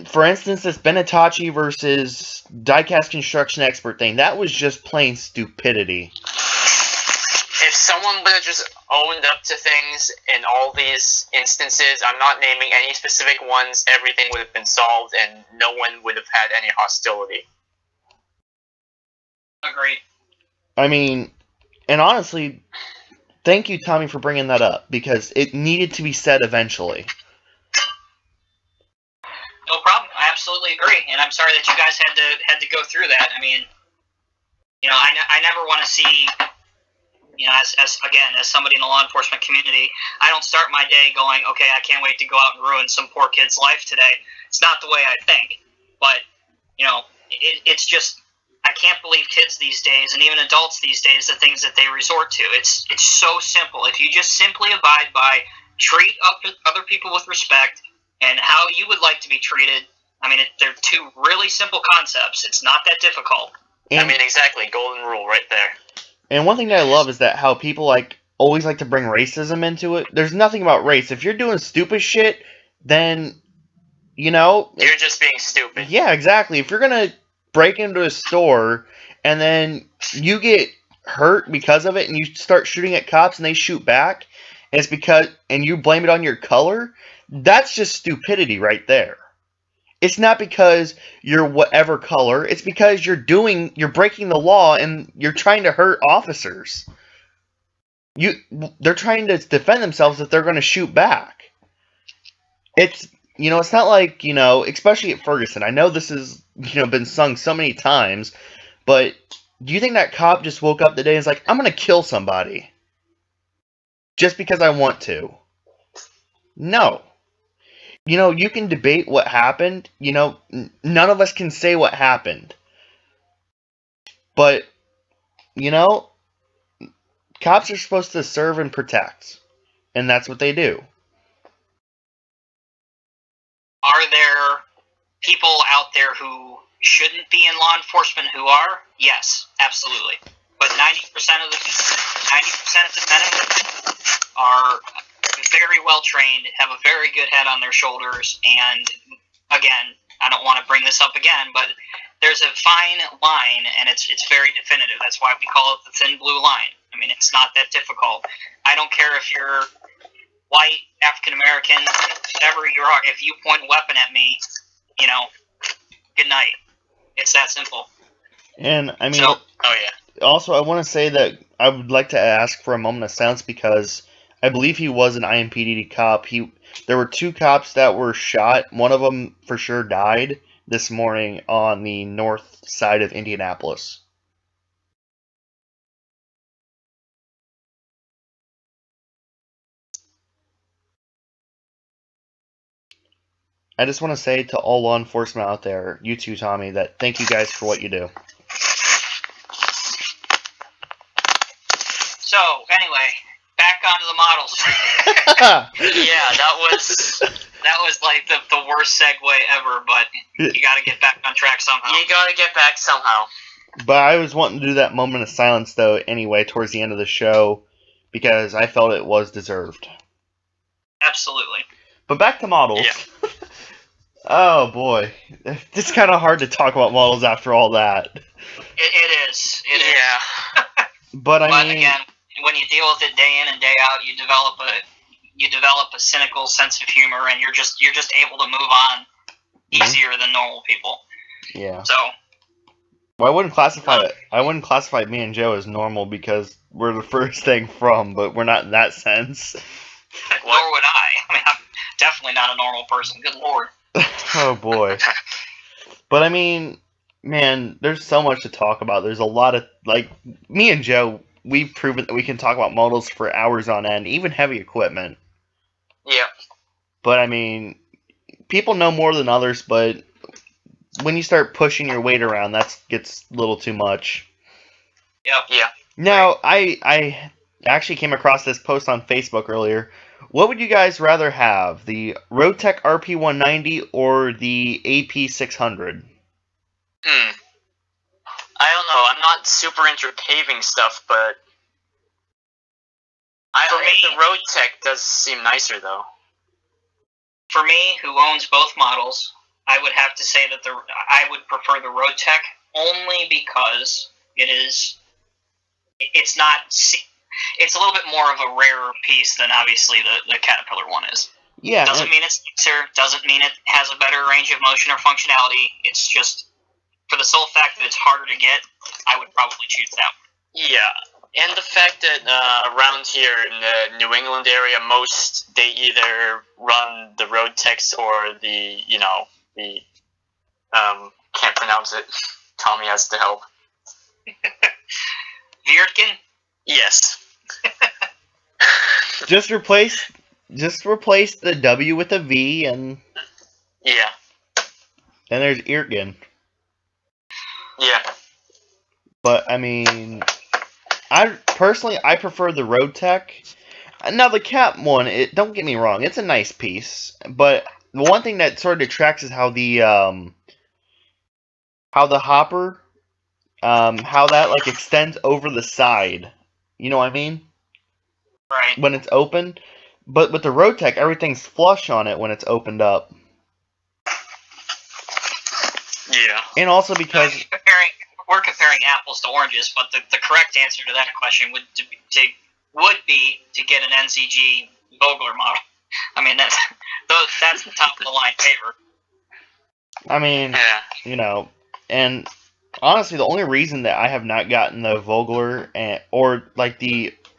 For instance, this Benetachi versus diecast construction expert thing, that was just plain stupidity. If someone would have just owned up to things in all these instances, I'm not naming any specific ones, everything would have been solved and no one would have had any hostility. Agreed. I mean, and honestly, thank you, Tommy, for bringing that up, because it needed to be said eventually. No problem. I absolutely agree, and I'm sorry that you guys had to go through that. I mean, I never want to see, as somebody in the law enforcement community, I don't start my day going, okay, I can't wait to go out and ruin some poor kid's life today. It's not the way I think, but it's just. I can't believe kids these days, and even adults these days, the things that they resort to. It's so simple. If you just simply abide by treat other people with respect, and how you would like to be treated. I mean, they're two really simple concepts. It's not that difficult. I mean, exactly. Golden rule right there. And one thing that I love is that how people always like to bring racism into it. There's nothing about race. If you're doing stupid shit, then you're just being stupid. Yeah, exactly. If you're gonna break into a store and then you get hurt because of it and you start shooting at cops and they shoot back, and you blame it on your color, that's just stupidity right there. It's not because you're whatever color, it's because you're breaking the law and you're trying to hurt officers. They're trying to defend themselves if they're going to shoot back. It's not like, especially at Ferguson. I know this has, been sung so many times, but do you think that cop just woke up today and is like, I'm going to kill somebody just because I want to? No. You can debate what happened. None of us can say what happened. But, cops are supposed to serve and protect. And that's what they do. Are there people out there who shouldn't be in law enforcement who are? Yes, absolutely. But 90% of the men and women are very well trained, have a very good head on their shoulders, and again, I don't want to bring this up again, but there's a fine line, and it's very definitive. That's why we call it the thin blue line. I mean, it's not that difficult. I don't care if you're white, African American, whatever you are. If you point a weapon at me, good night. It's that simple. And I mean, also I want to say that I would like to ask for a moment of silence because I believe he was an IMPD cop. There were 2 cops that were shot. One of them for sure died this morning on the north side of Indianapolis. I just want to say to all law enforcement out there, you too, Tommy, that thank you guys for what you do. So, anyway, back onto the models. Yeah, that was like the worst segue ever, but you got to get back on track somehow. You got to get back somehow. But I was wanting to do that moment of silence, though, anyway, towards the end of the show, because I felt it was deserved. Absolutely. But back to models. Yeah. Oh, boy. It's kind of hard to talk about models after all that. It is. Yeah. But I mean, again, when you deal with it day in and day out, you develop a cynical sense of humor, and you're just able to move on easier than normal people. Yeah. So. Well, I wouldn't classify me and Joe as normal because we're the first thing from, but we're not in that sense. Nor would I. I mean, I'm definitely not a normal person. Good Lord. Oh, boy. But, I mean, man, there's so much to talk about. There's a lot of, me and Joe, we've proven that we can talk about models for hours on end, even heavy equipment. Yeah. But, I mean, people know more than others, but when you start pushing your weight around, that gets a little too much. Yep. Yeah. Now, I actually came across this post on Facebook earlier. What would you guys rather have, the Roadtech RP190 or the AP600? I don't know. I'm not super into paving stuff, but the Roadtech does seem nicer, though. For me, who owns both models, I would have to say that I would prefer the Roadtech only because it's a little bit more of a rarer piece than obviously the Caterpillar one is. Yeah. Doesn't mean it's nicer, doesn't mean it has a better range of motion or functionality. It's just, for the sole fact that it's harder to get, I would probably choose that one. Yeah, and the fact that around here in the New England area, they either run the Roadtechs or the can't pronounce it. Tommy has to help. Viertgen? Yes. Just replace the W with a V, and yeah. Then there's Irtgen. Yeah. But I mean, I prefer the Roadtech. Now the cap one, don't get me wrong, it's a nice piece, but the one thing that sort of detracts is how the hopper, how that like extends over the side. You know what I mean? Right. When it's open, but with the Rotec, everything's flush on it when it's opened up, Yeah. and also because We're comparing apples to oranges, but the correct answer to that question would be to get an NCG Vogler model. I mean, that's the top of the line favorite. I mean, Yeah. And honestly, the only reason that I have not gotten the Vogler or like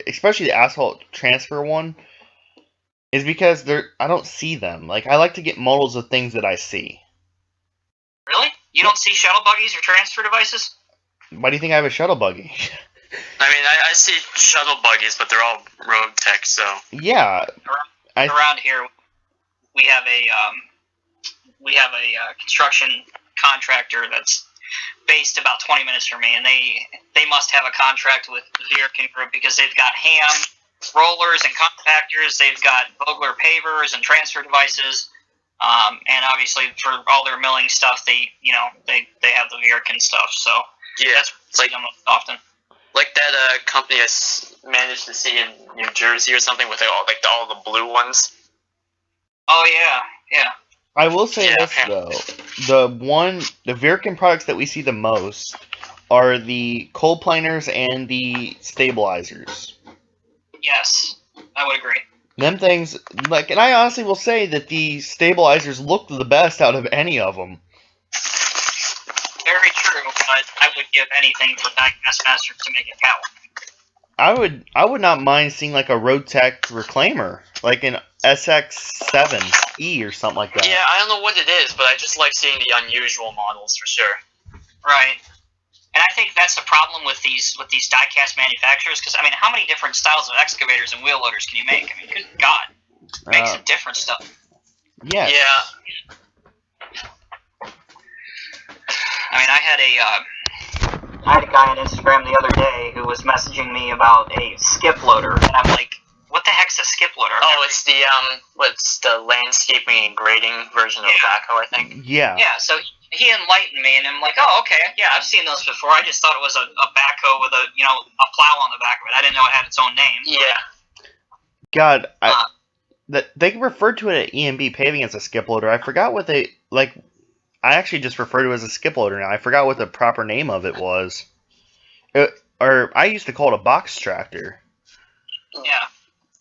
especially the asphalt transfer one is because I don't see them. Like I like to get models of things that I see. Really? You don't see shuttle buggies or transfer devices? Why do you think I have a shuttle buggy? I mean, I see shuttle buggies, but they're all road tech, so. Yeah. Around here, we have a construction contractor that's based about 20 minutes from me, and they must have a contract with the Virkin Group because they've got ham rollers and compactors, they've got Vogler pavers and transfer devices, and obviously for all their milling stuff, they have the Virkin stuff. So yeah, that's like them often. Like that company I managed to see in New Jersey or something with all the blue ones. Oh yeah. I will say this though, the Virkin products that we see the most are the cold planers and the stabilizers. Yes, I would agree. Them things, and I honestly will say that the stabilizers look the best out of any of them. Very true, but I would give anything for DieCast Masters to make a catwalk. I would not mind seeing like a Roadtech Reclaimer, like an SX7E or something like that. Yeah, I don't know what it is, but I just like seeing the unusual models for sure. Right. And I think that's the problem with these die-cast manufacturers, because, I mean, how many different styles of excavators and wheel loaders can you make? I mean, good God. Make some different stuff. Yes. Yeah. I mean, I had a guy on Instagram the other day who was messaging me about a skip loader, and I'm like, what the heck's a skip loader? It's the, what's the landscaping and grading version of backhoe, I think? Yeah. Yeah, so he enlightened me, and I'm like, oh, okay, yeah, I've seen those before. I just thought it was a backhoe with a plow on the back of it. I didn't know it had its own name. Yeah. God, they referred to it at EMB Paving as a skip loader. I forgot what they, like, I actually just refer to it as a skip loader now. I forgot what the proper name of it was. Or I used to call it a box tractor. Yeah.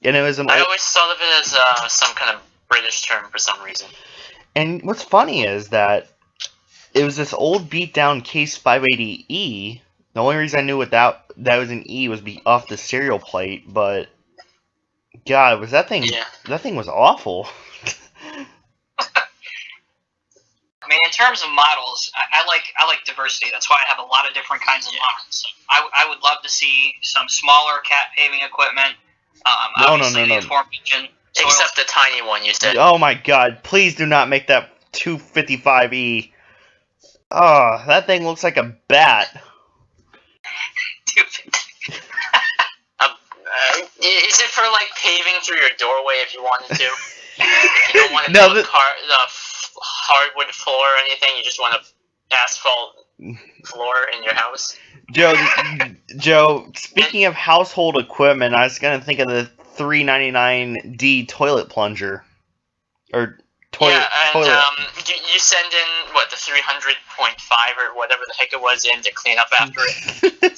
And it was I always thought of it as some kind of British term for some reason. And what's funny is that it was this old beat down Case 580E. The only reason I knew what that was an E was off the serial plate, but God, was that thing? Yeah. That thing was awful. I mean, in terms of models, I like diversity. That's why I have a lot of different kinds of models. I would love to see some smaller cat paving equipment. No. Except the tiny one you said. Oh my God! Please do not make that 255E. Oh, that thing looks like a bat. Is it for like paving through your doorway if you wanted to? If you don't want to do the hardwood floor or anything, you just want a asphalt floor in your house. Joe. Speaking of household equipment, I was gonna think of the $399D toilet plunger, or toilet. Yeah, and toilet. You send in the 300.5 or whatever the heck it was in to clean up after it.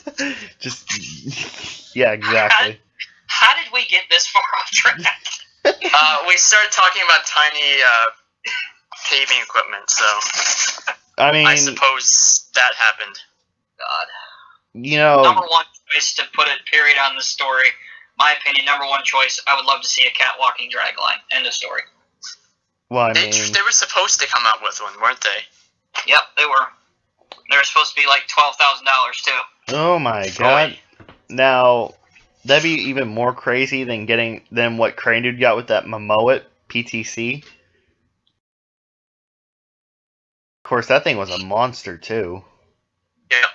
Yeah, exactly. How did we get this far off track? We started talking about tiny paving equipment, so I mean, I suppose that happened. God. Number one choice, to put a period on the story, my opinion, number one choice, I would love to see a catwalking drag line. End of story. Well, they were supposed to come out with one, weren't they? Yep, they were. They were supposed to be like $12,000 too. Oh my God! Now that'd be even more crazy than what Crane Dude got with that Momoit PTC. Of course, that thing was a monster too. Yeah.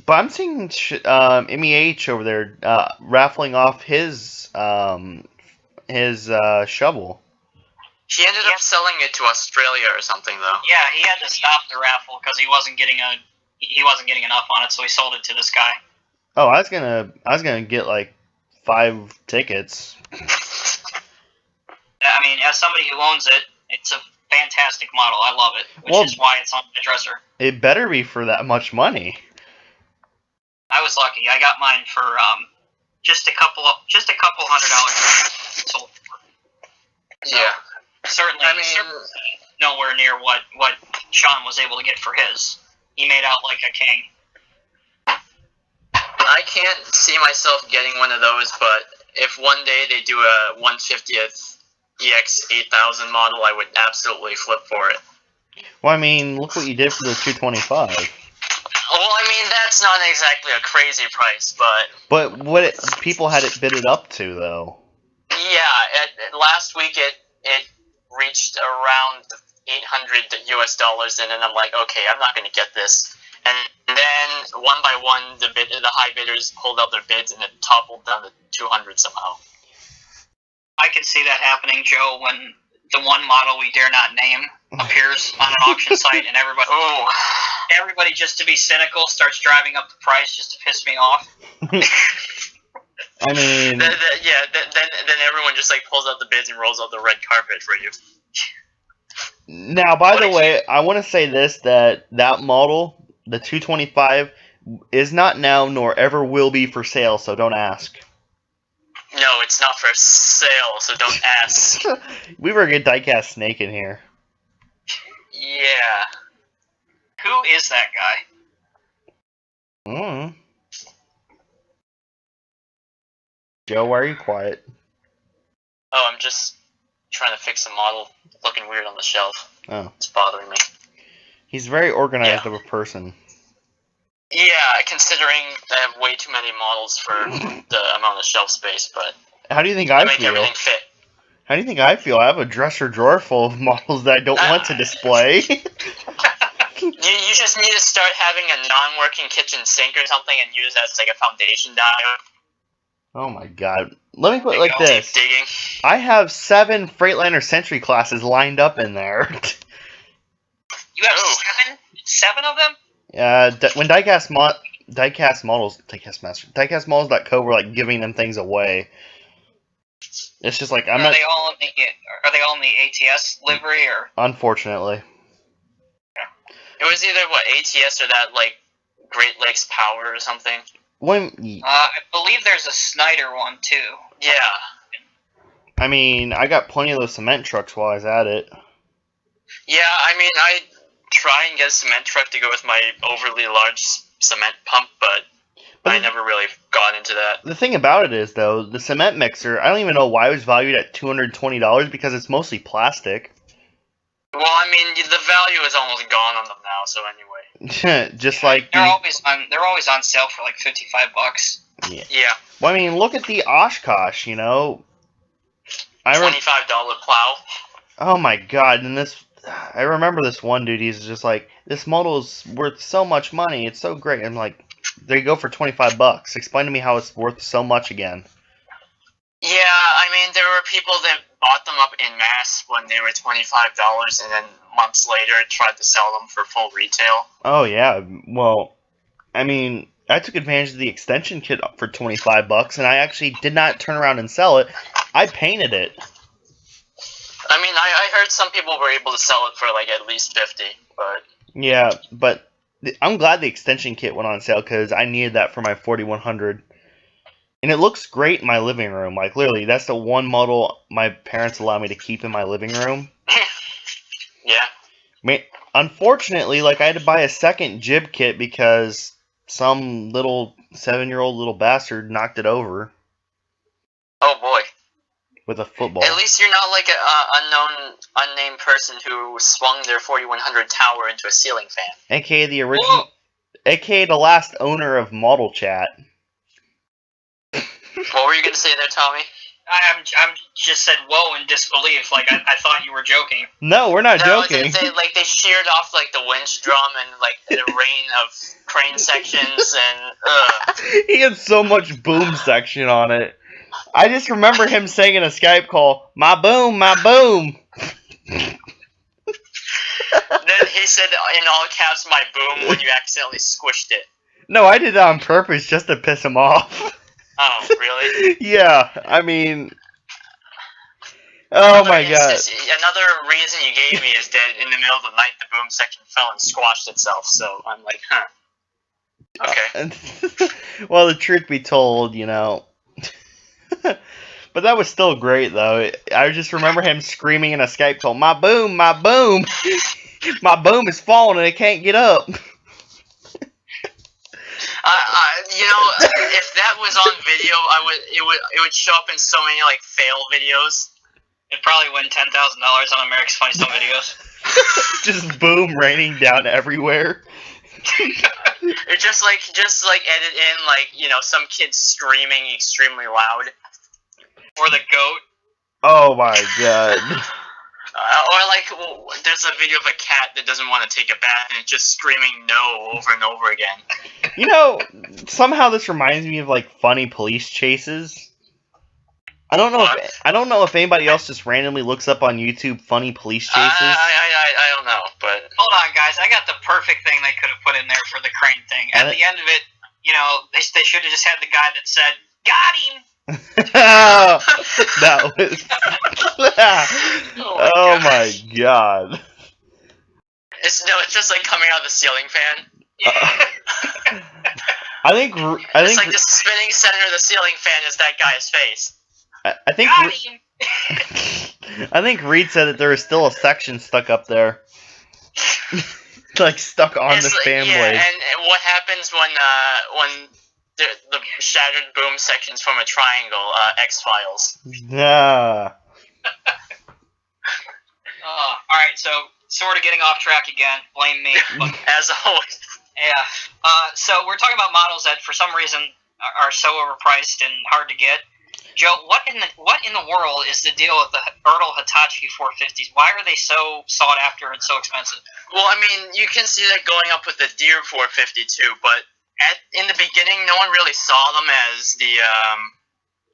But I'm seeing MEH over there raffling off his shovel. He ended up selling it to Australia or something, though. Yeah, he had to stop the raffle because he wasn't getting enough on it, so he sold it to this guy. Oh, I was gonna get like 5 tickets. I mean, as somebody who owns it, it's a fantastic model. I love it, which is why it's on the dresser. It better be for that much money. I was lucky. I got mine for just a couple $100. Sold. So, Yeah. Certainly, I mean, nowhere near what Sean was able to get for his. He made out like a king. I can't see myself getting one of those, but if one day they do a 150th EX 8000 model, I would absolutely flip for it. Well, I mean, look what you did for the 225. Well, I mean, that's not exactly a crazy price, But people had it bid it up to, though. yeah, last week it reached around $800 US, and then I'm like, okay, I'm not going to get this. And then one by one, the high bidders pulled out their bids, and it toppled down to 200 somehow. I can see that happening, Joe, when the one model we dare not name appears on an auction site, and everybody, just to be cynical, starts driving up the price just to piss me off. I mean, then everyone just like pulls out the bids and rolls out the red carpet for you. now, by the way, I want to say this, that model, the 225, is not now nor ever will be for sale, so don't ask. No, it's not for sale, so don't ask. We were a good diecast snake in here. Yeah. Who is that guy? Joe, why are you quiet? Oh, I'm just trying to fix a model looking weird on the shelf. Oh. It's bothering me. He's very organized of a person. Yeah, considering I have way too many models for the amount of shelf space, but how do you think I make feel? Everything fit. How do you think I feel? I have a dresser drawer full of models that I don't want to display. You just need to start having a non-working kitchen sink or something and use that as like a foundation diode. Oh my god. Let me put it like this. Deep digging. I have 7 Freightliner Sentry classes lined up in there. You have 7? 7 of them? When DiecastModels.co were like giving them things away. It's just like Are they all in the ATS livery or? Unfortunately. It was either ATS or that like Great Lakes Power or something. I believe there's a Snyder one too. Yeah. I mean, I got plenty of those cement trucks while I was at it. Yeah, I mean, I try and get a cement truck to go with my overly large cement pump, but I never really got into that. The thing about it is, though, the cement mixer, I don't even know why it was valued at $220 because it's mostly plastic. Well, I mean, the value is almost gone on them now, so anyway. Just like they're always on sale for like $55. Yeah. Well, I mean, look at the Oshkosh, you know. $25 plow. Oh my god! And I remember this one dude. He's just like, this model is worth so much money. It's so great. I'm like, there you go for $25. Explain to me how it's worth so much again. Yeah, I mean, there were people that bought them up in mass when they were $25, and then months later tried to sell them for full retail. Oh yeah, well, I mean, I took advantage of the extension kit for $25, and I actually did not turn around and sell it. I painted it. I mean, I heard some people were able to sell it for like at least $50, but yeah, but I'm glad the extension kit went on sale because I needed that for my 4100. And it looks great in my living room. Like, literally, that's the one model my parents allow me to keep in my living room. Yeah. I mean, unfortunately, like, I had to buy a second jib kit because some little 7-year-old little bastard knocked it over. Oh, boy. With a football. At least you're not like an unnamed person who swung their 4100 tower into a ceiling fan. AKA the original... Whoa. AKA the last owner of Model Chat. What were you going to say there, Tommy? I'm just said whoa in disbelief. Like I thought you were joking. No, we're not No, joking. they sheared off like the winch drum and like the rain of crane sections and He had so much boom section on it. I just remember him saying in a Skype call, "My boom, my boom." Then he said in all caps, "My boom," when you accidentally squished it. No, I did that on purpose just to piss him off. Oh, really? Yeah, I mean, oh my god. Another reason you gave me is that in the middle of the night the boom section fell and squashed itself. So I'm like, huh. Okay. Well, the truth be told, but that was still great, though. I just remember him screaming in a Skype call, "My boom, my boom, my boom is falling and it can't get up." If that was on video, it would show up in so many like fail videos. It'd probably win $10,000 on America's Funniest Home Videos. Just boom raining down everywhere. It just edit in like some kids screaming extremely loud. Or the goat. Oh my god. Or there's a video of a cat that doesn't want to take a bath and it's just screaming no over and over again. Somehow this reminds me of like funny police chases. I don't know if anybody else just randomly looks up on YouTube funny police chases. I don't know, but hold on, guys. I got the perfect thing they could have put in there for the crane thing. At the end of it, they should have just had the guy that said, "Got him." That was. Oh my god. It's just like coming out of the ceiling fan. I think it's like the spinning center of the ceiling fan is that guy's face. I think Reed said that there is still a section stuck up there. Like stuck on the fan blade. And what happens when the shattered boom sections from a triangle? X-Files. Yeah. Alright, so sort of getting off track again. Blame me. As always. Yeah. So we're talking about models that for some reason are so overpriced and hard to get. Joe, what in the world is the deal with the Ertl Hitachi 450s? Why are they so sought after and so expensive? Well, I mean, you can see that going up with the Deere 450 too, but in the beginning, no one really saw them as the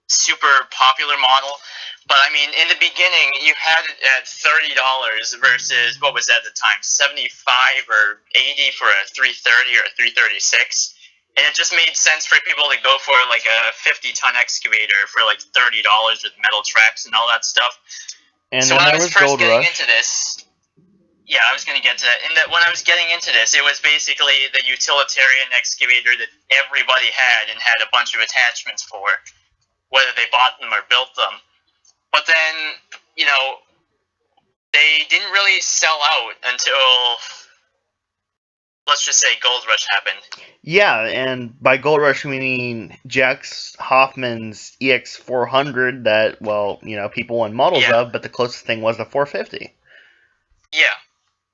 super popular model. But I mean, in the beginning, you had it at $30 versus what was that at the time, 75 or 80 for a 330 or a 336. And it just made sense for people to go for like a 50-ton excavator for like $30 with metal tracks and all that stuff. And so then when there I was was first Gold getting Rush. into this, yeah, I was going to get to that. And that when I was getting into this, it was basically the utilitarian excavator that everybody had and had a bunch of attachments for, whether they bought them or built them. But then, they didn't really sell out until, let's just say, Gold Rush happened. Yeah, and by Gold Rush we mean Jax Hoffman's EX400 that, people want models of, but the closest thing was the 450. Yeah.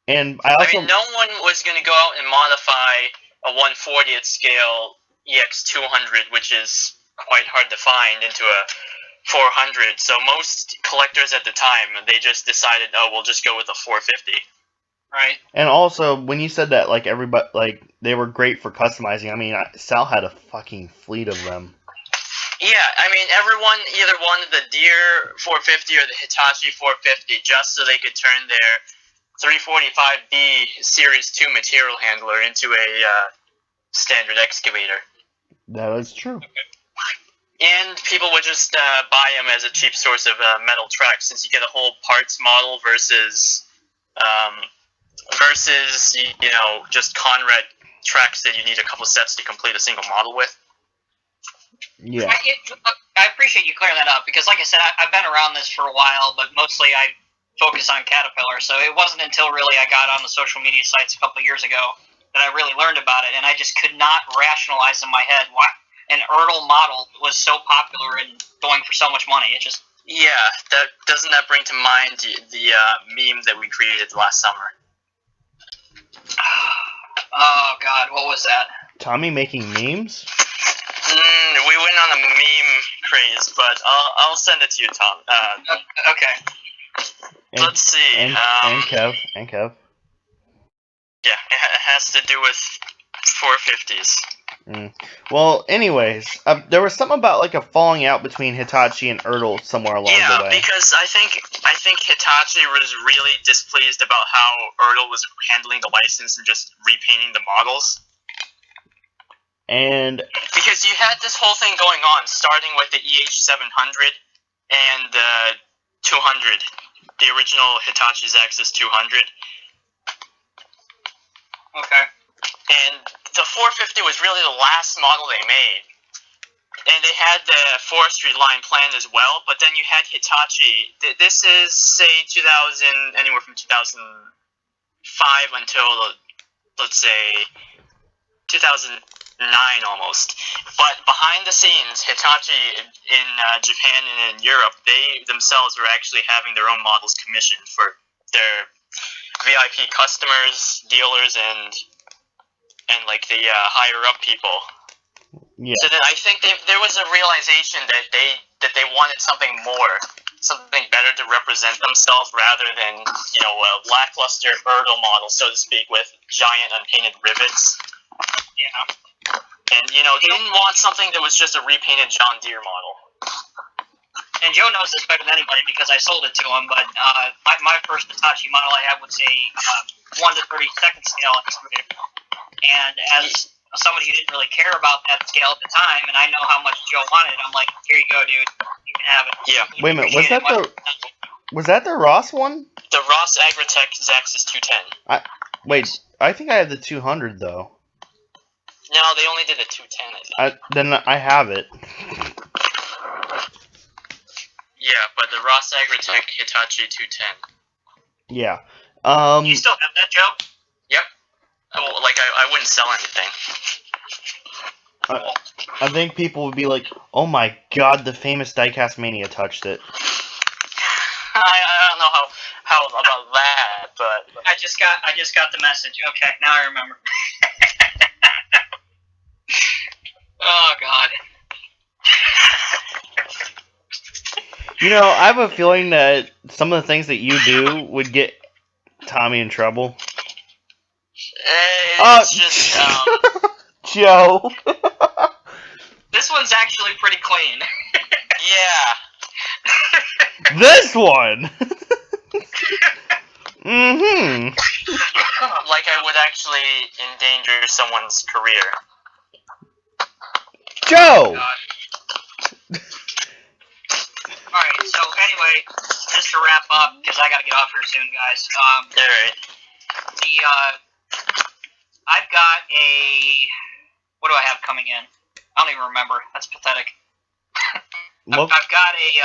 And I mean, no one was going to go out and modify a 1/40th scale EX200, which is quite hard to find, into a 400. So most collectors at the time, they just decided, we'll just go with a 450. Right. And also, when you said that, everybody, they were great for customizing, I mean, Sal had a fucking fleet of them. Yeah, I mean, everyone either wanted the Deere 450 or the Hitachi 450 just so they could turn their 345B Series 2 material handler into a standard excavator. That is true. And people would just buy them as a cheap source of metal tracks, since you get a whole parts model versus just Conrad tracks that you need a couple sets to complete a single model with. Yeah. I appreciate you clearing that up, because like I said, I've been around this for a while, but mostly I focus on Caterpillar, so it wasn't until really I got on the social media sites a couple of years ago that I really learned about it, and I just could not rationalize in my head why an Ertl model was so popular and going for so much money. It just... Yeah, doesn't that bring to mind the meme that we created last summer? Oh, God, what was that? Tommy making memes? We went on a meme praise, but I'll send it to you, Tom. Okay. Let's see. And Kev. Yeah, it has to do with 450s. Well, anyways, there was something about like a falling out between Hitachi and Ertl somewhere along the way. Yeah, because I think Hitachi was really displeased about how Ertl was handling the license and just repainting the models. And because you had this whole thing going on, starting with the EH700 and the 200, the original Hitachi Zaxxas 200. Okay. And the 450 was really the last model they made. And they had the forestry line planned as well, but then you had Hitachi. This is, say, anywhere from 2005 until, let's say, 2009 almost. But behind the scenes, Hitachi in Japan and in Europe, they themselves were actually having their own models commissioned for their VIP customers, dealers, and like the higher up people. yeah. So then I think there was a realization that they wanted something more, something better to represent themselves rather than a lackluster Ertl model, so to speak, with giant unpainted rivets. Yeah. And they didn't want something that was just a repainted John Deere model. And Joe knows this better than anybody because I sold it to him, but my first Hitachi model I had was a 1 to 32nd scale excavator. And as somebody who didn't really care about that scale at the time, and I know how much Joe wanted, I'm like, here you go, dude. You can have it. Yeah. Wait a minute, was that the Ross one? The Ross Agritech Zaxxas 210. Wait, I think I have the 200 though. No, they only did a 210, I think. Then I have it. Yeah, but the Ross Agritech Hitachi 210. Yeah. You still have that, Joe? Yep. I wouldn't sell anything. I think people would be like, "Oh my God, the famous Diecast Mania touched it." I don't know how about that, but I just got the message. Okay, now I remember. Oh God. I have a feeling that some of the things that you do would get Tommy in trouble. It's just Joe. This one's actually pretty clean. Yeah. This one. Mm-hmm. Like I would actually endanger someone's career. Joe. Alright, so anyway, just to wrap up, because I gotta get off here soon, guys. Alright. I've got what do I have coming in? I don't even remember. That's pathetic. I've got a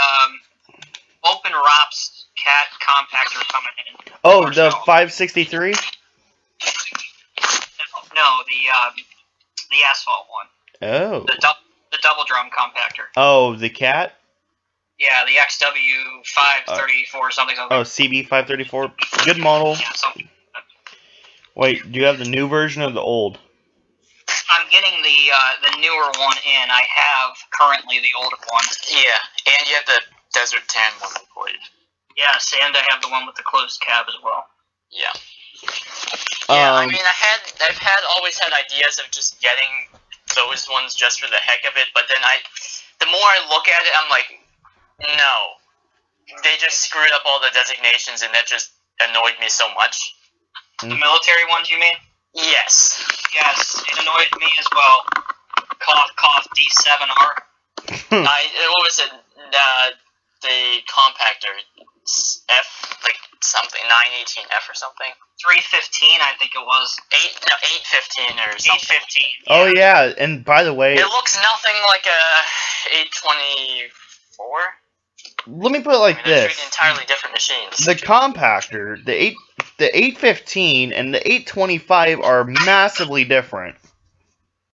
Open ROPS cat compactor coming in. Oh, the 563? No, the asphalt one. Oh. The double drum compactor. Oh, the cat? Yeah, the XW534 or something. Oh, CB534. Good model. Yeah, something. Wait, do you have the new version or the old? I'm getting the newer one in. I have currently the older one. Yeah, and you have the Desert Tan one for you. Yes, and I have the one with the closed cab as well. Yeah. Yeah, I mean, I've always had ideas of just getting those ones just for the heck of it, but then the more I look at it, I'm like, no. They just screwed up all the designations, and that just annoyed me so much. The military ones, you mean? Yes. Yes, it annoyed me as well. Cough, cough, D7R. What was it? The compactor. F, like something, 918F or something. 315, I think it was. 815 or something. 815. Yeah. Oh, yeah, and by the way... It looks nothing like a 824. Let me put it like this. They're two entirely different machines. The compactor, the 815 and the 825 are massively different.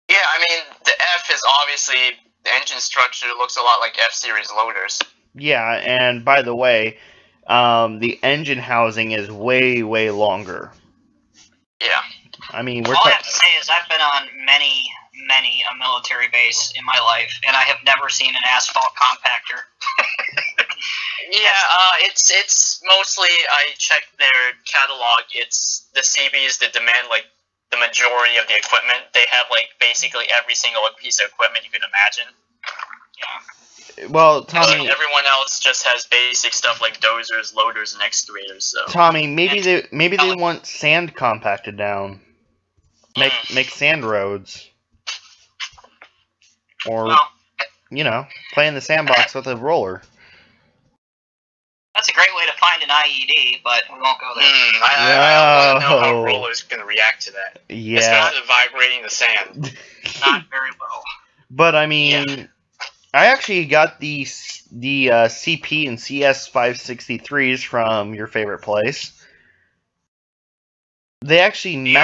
Yeah, I mean, the F is obviously, the engine structure looks a lot like F-Series loaders. Yeah, and by the way, the engine housing is way, way longer. Yeah. I mean, all I have to say is I've been on many many a military base in my life, and I have never seen an asphalt compactor. Yeah, it's mostly, I checked their catalog, it's the CBs that demand, like, the majority of the equipment. They have, like, basically every single piece of equipment you could imagine. Yeah. Well, Tommy, everyone else just has basic stuff like dozers, loaders, and excavators, so... Tommy, maybe they want sand compacted down. Make sand roads. Or, Well, play in the sandbox with a roller. that's a great way to find an IED, but we won't go there. I want to know how rollers going to react to that. Yeah. Especially vibrating the sand. Not very well. But I mean, I actually got the CP and CS 563s from your favorite place. They actually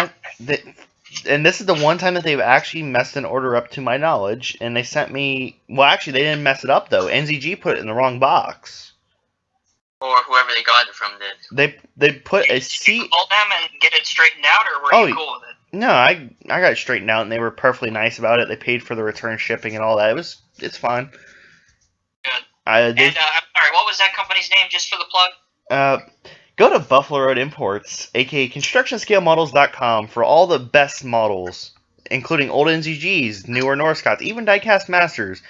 and this is the one time that they've actually messed an order up to my knowledge, and they sent me... Well, actually, they didn't mess it up, though. NZG put it in the wrong box. Or whoever they got it from did. They put a Did you call them and get it straightened out, or were you cool with it? No, I got it straightened out, and they were perfectly nice about it. They paid for the return shipping and all that. It's fine. Good. I'm sorry, what was that company's name, just for the plug? Go to Buffalo Road Imports, aka ConstructionScaleModels.com, for all the best models, including old NZGs, newer Northcots, even DieCast Masters.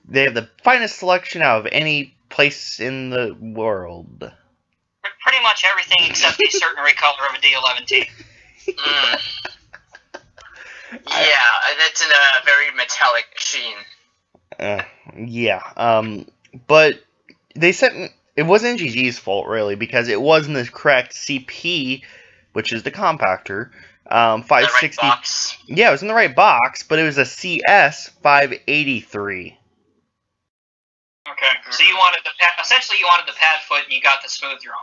They have the finest selection out of any place in the world. Pretty much everything except a certain recolor of a D11T. Yeah, that's in a very metallic sheen. Yeah. But they sent... It was NGG's fault, really, because it wasn't the correct CP, which is the compactor. 560. The right box. Yeah, it was in the right box, but it was a CS 583. Okay, so you wanted essentially you wanted the pad foot, and you got the smooth drum.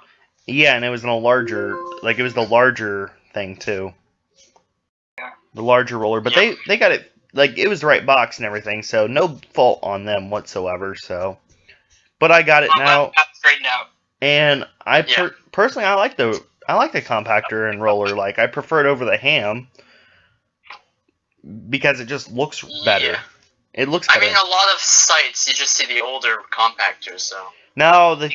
Yeah, and it was in a larger, it was the larger thing too. Yeah. The larger roller, but they got it, it was the right box and everything, so no fault on them whatsoever. So, but I got it now. Got it straightened out. And personally, I like the compactor and roller. I prefer it over the ham because it just looks better. Yeah. It looks better. I mean, a lot of sites you just see the older compactors. So now of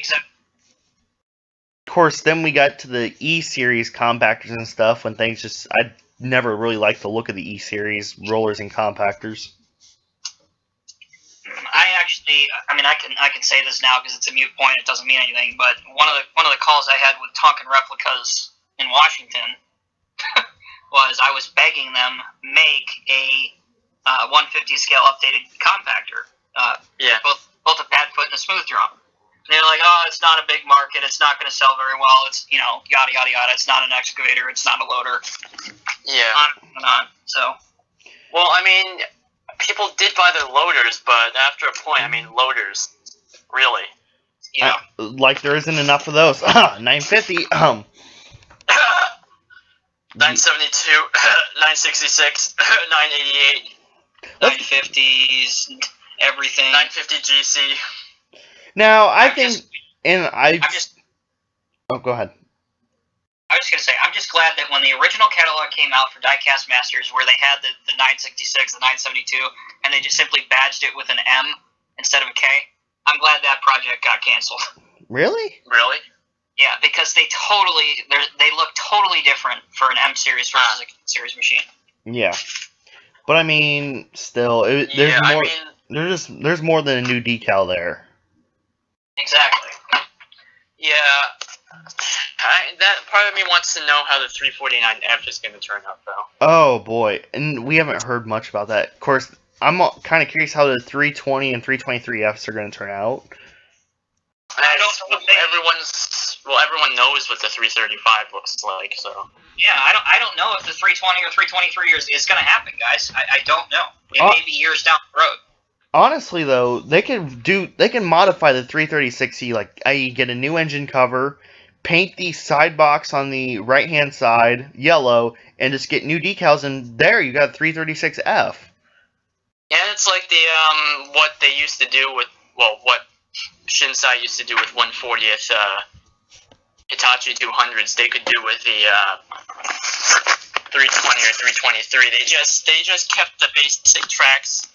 course, then we got to the E series compactors and stuff. When things I never really liked the look of the E series rollers and compactors. I can say this now because it's a moot point. It doesn't mean anything. But one of the calls I had with Tonkin Replicas in Washington was I was begging them make a 150 scale updated compactor. Both a pad foot and a smooth drum. And they're like, oh, it's not a big market. It's not going to sell very well. It's yada yada yada. It's not an excavator. It's not a loader. Yeah. On and on. So. Well, I mean, people did buy their loaders, but after a point, loaders, really. Yeah. There isn't enough of those. 950. 972, 966, 988. 950s, everything. 950 GC. Now, Oh, go ahead. I was just going to say, I'm just glad that when the original catalog came out for DieCast Masters, where they had the 966, the 972, and they just simply badged it with an M instead of a K, I'm glad that project got canceled. Really? Really? Yeah, because they look totally different for an M series versus a K series machine. Yeah. But still, there's more than a new decal there. Exactly. Yeah. That part of me wants to know how the 349F is going to turn out, though. Oh, boy. And we haven't heard much about that. Of course, I'm kind of curious how the 320 and 323Fs are going to turn out. Everyone knows what the 335 looks like, so... Yeah, I don't know if the 320 or 323 is going to happen, guys. I don't know. It may be years down the road. Honestly, though, they can modify the 336E, i.e. get a new engine cover, paint the side box on the right-hand side yellow, and just get new decals, and there you got 336F. Yeah, it's like the what they used to do with, what Shinsai used to do with 140th Hitachi 200s, they could do with the 320 or 323. They just kept the basic tracks,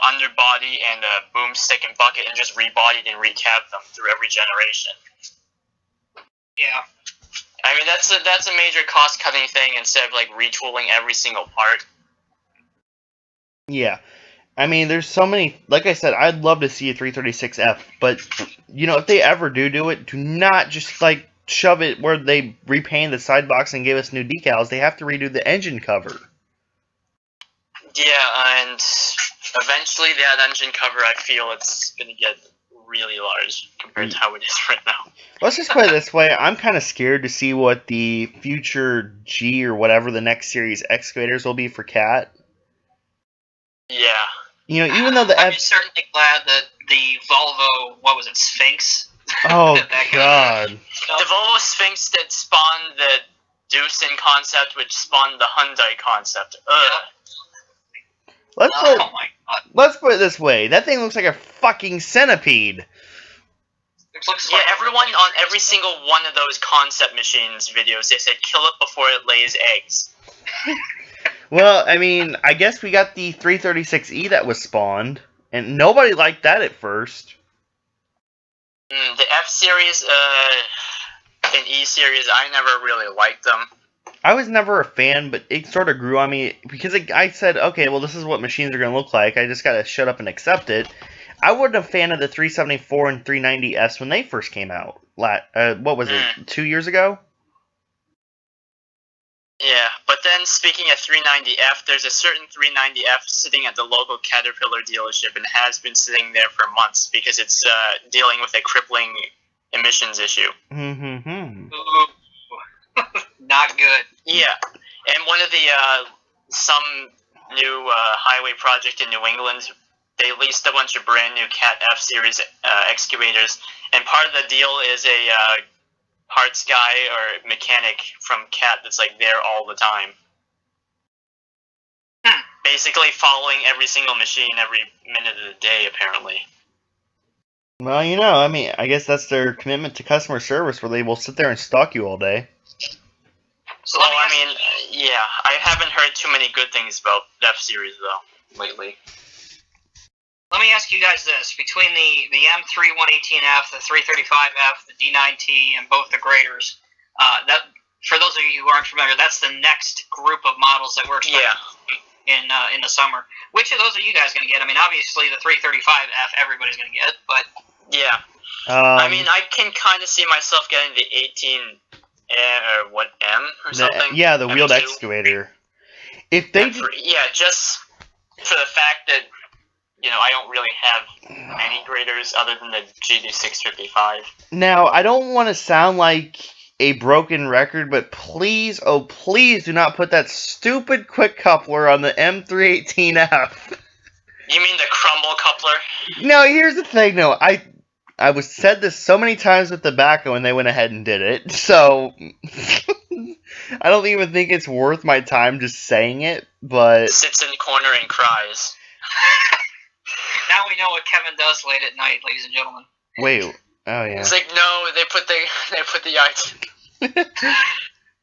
underbody and boomstick and bucket, and just rebodied and recabbed them through every generation. Yeah. I mean, that's a major cost-cutting thing instead of, like, retooling every single part. Yeah. I mean, there's so many... Like I said, I'd love to see a 336F, but, if they ever do it, do not just, like, shove it where they repaint the side box and give us new decals. They have to redo the engine cover. Yeah, and eventually that engine cover, I feel it's going to get really large compared to how it is right now. Let's just put it this way. I'm kind of scared to see what the future G or whatever the next series excavators will be for Cat. Yeah. Even though the I'm certainly glad that the Volvo, what was it, Sphinx? Oh, God. The Volvo Sphinx that spawned the Doosan concept, which spawned the Hyundai concept. Ugh. Let's put it this way. That thing looks like a fucking centipede. Yeah, everyone on every single one of those concept machines videos, they said kill it before it lays eggs. Well, I mean, I guess we got the 336E that was spawned, and nobody liked that at first. The F-Series and E-Series, I never really liked them. I was never a fan, but it sort of grew on me, because I said, okay, well, this is what machines are going to look like, I just gotta shut up and accept it. I wasn't a fan of the 374 and 390S when they first came out. What was it, 2 years ago? Yeah, but then speaking of 390F, there's a certain 390F sitting at the local Caterpillar dealership and has been sitting there for months because it's dealing with a crippling emissions issue. Mm-hmm. Not good. Yeah, and one of the some new highway project in New England, they leased a bunch of brand new Cat F-Series excavators, and part of the deal is a parts guy or mechanic from Cat that's like there all the time. Basically following every single machine every minute of the day, apparently. Well, I mean, I guess that's their commitment to customer service, where they will sit there and stalk you all day. So yeah, I haven't heard too many good things about F-Series, though, lately. Let me ask you guys this. Between the M3 118F, the 335F, the D9T, and both the graders, that for those of you who aren't familiar, that's the next group of models that we're expecting in the summer. Which of those are you guys going to get? I mean, obviously the 335F everybody's going to get, but... Yeah. I mean, I can kind of see myself getting the 18... M or something? Yeah, the wheeled M2. Excavator. If they... just for the fact that, I don't really have any graders other than the GD655. Now, I don't want to sound like a broken record, but please, oh please, do not put that stupid quick coupler on the M318F. You mean the crumble coupler? No, here's the thing, though. I was said this so many times with the backhoe, and they went ahead and did it. So I don't even think it's worth my time just saying it. But sits in the corner and cries. Now we know what Kevin does late at night, ladies and gentlemen. Wait, oh yeah. It's like no, they put the IT.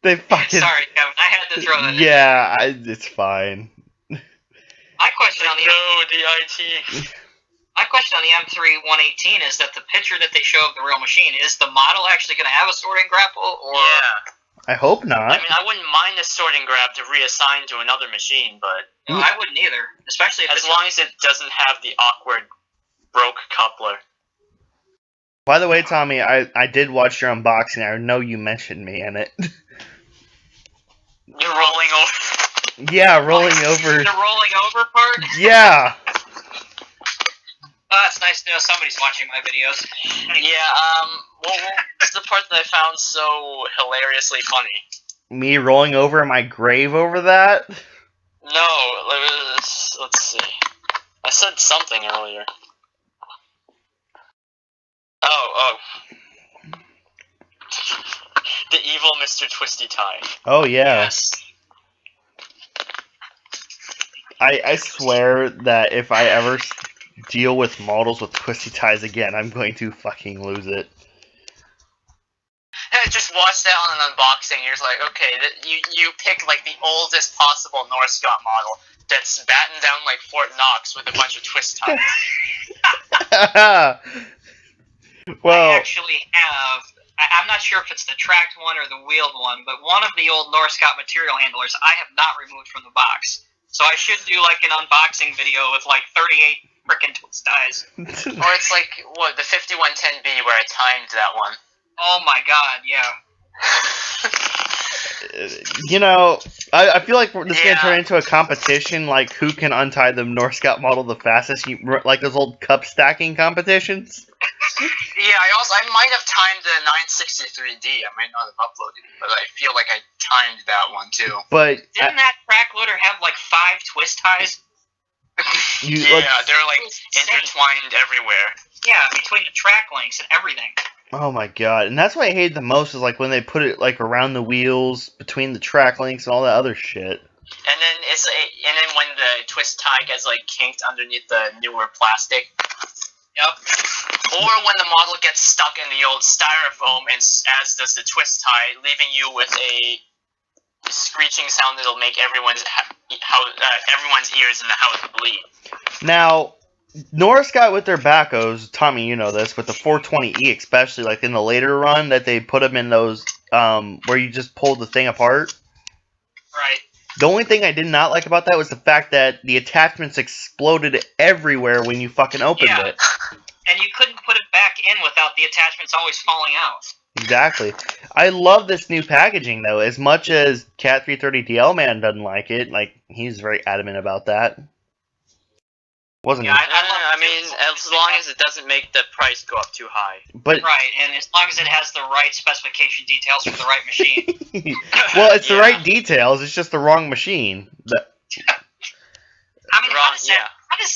They fucking. Sorry, Kevin. I had to throw that. Yeah, it's fine. My question on the IT. My question on the M3 118 is that the picture that they show of the real machine, is the model actually going to have a sorting grapple? Or... Yeah. I hope not. I mean, I wouldn't mind a sorting grab to reassign to another machine, but... No, I wouldn't either. Especially if as long as it doesn't have the awkward broke coupler. By the way, Tommy, I did watch your unboxing. I know you mentioned me in it. You're rolling over. Yeah, rolling over. The rolling over part? Yeah. Oh, it's nice to know somebody's watching my videos. Yeah, what's the part that I found so hilariously funny? Me rolling over in my grave over that? No, let's see. I said something earlier. Oh. The evil Mr. Twisty Tie. Oh, yeah. Yes. I swear that if I ever deal with models with twisty ties again, I'm going to fucking lose it. just watch that on an unboxing. You're just like, okay, you pick like the oldest possible Northcott model that's battened down like Fort Knox with a bunch of twist ties. Well, I actually have. I'm not sure if it's the tracked one or the wheeled one, but one of the old Northcott material handlers I have not removed from the box. So I should do like an unboxing video with like 38 frickin' twist ties. Or it's like, what, the 5110B where I timed that one. Oh my god, yeah. you know, I feel like this is Yeah. gonna turn into a competition, like who can untie the Northcott model the fastest, like those old cup stacking competitions. Yeah, I might have timed the 963D. I might not have uploaded it, but I feel like I timed that one too. But Didn't that track loader have like 5 twist ties? Yeah, they're like intertwined everywhere. Yeah, between the track links and everything. oh my god, and that's what I hate the most is like when they put it like around the wheels, between the track links, and all that other shit. And then when the twist tie gets like kinked underneath the newer plastic. Yep. Or when the model gets stuck in the old styrofoam, and as does the twist tie, leaving you with a screeching sound that'll make everyone's ears in the house bleed. Now, Northcott with their backos, Tommy, you know this, with the 420E especially, like in the later run, that they put them in those, where you just pulled the thing apart. Right. The only thing I did not like about that was the fact that the attachments exploded everywhere when you fucking opened it. And you couldn't put it back in without the attachments always falling out. Exactly. I love this new packaging, though. As much as Cat 330 DL Man doesn't like it, like, he's very adamant about that. Wasn't Yeah, he? I mean, as long as it doesn't make the price go up too high. But Right, and as long as it has the right specification details for the right machine. well, it's the Yeah. right details. It's just the wrong machine. I mean, how does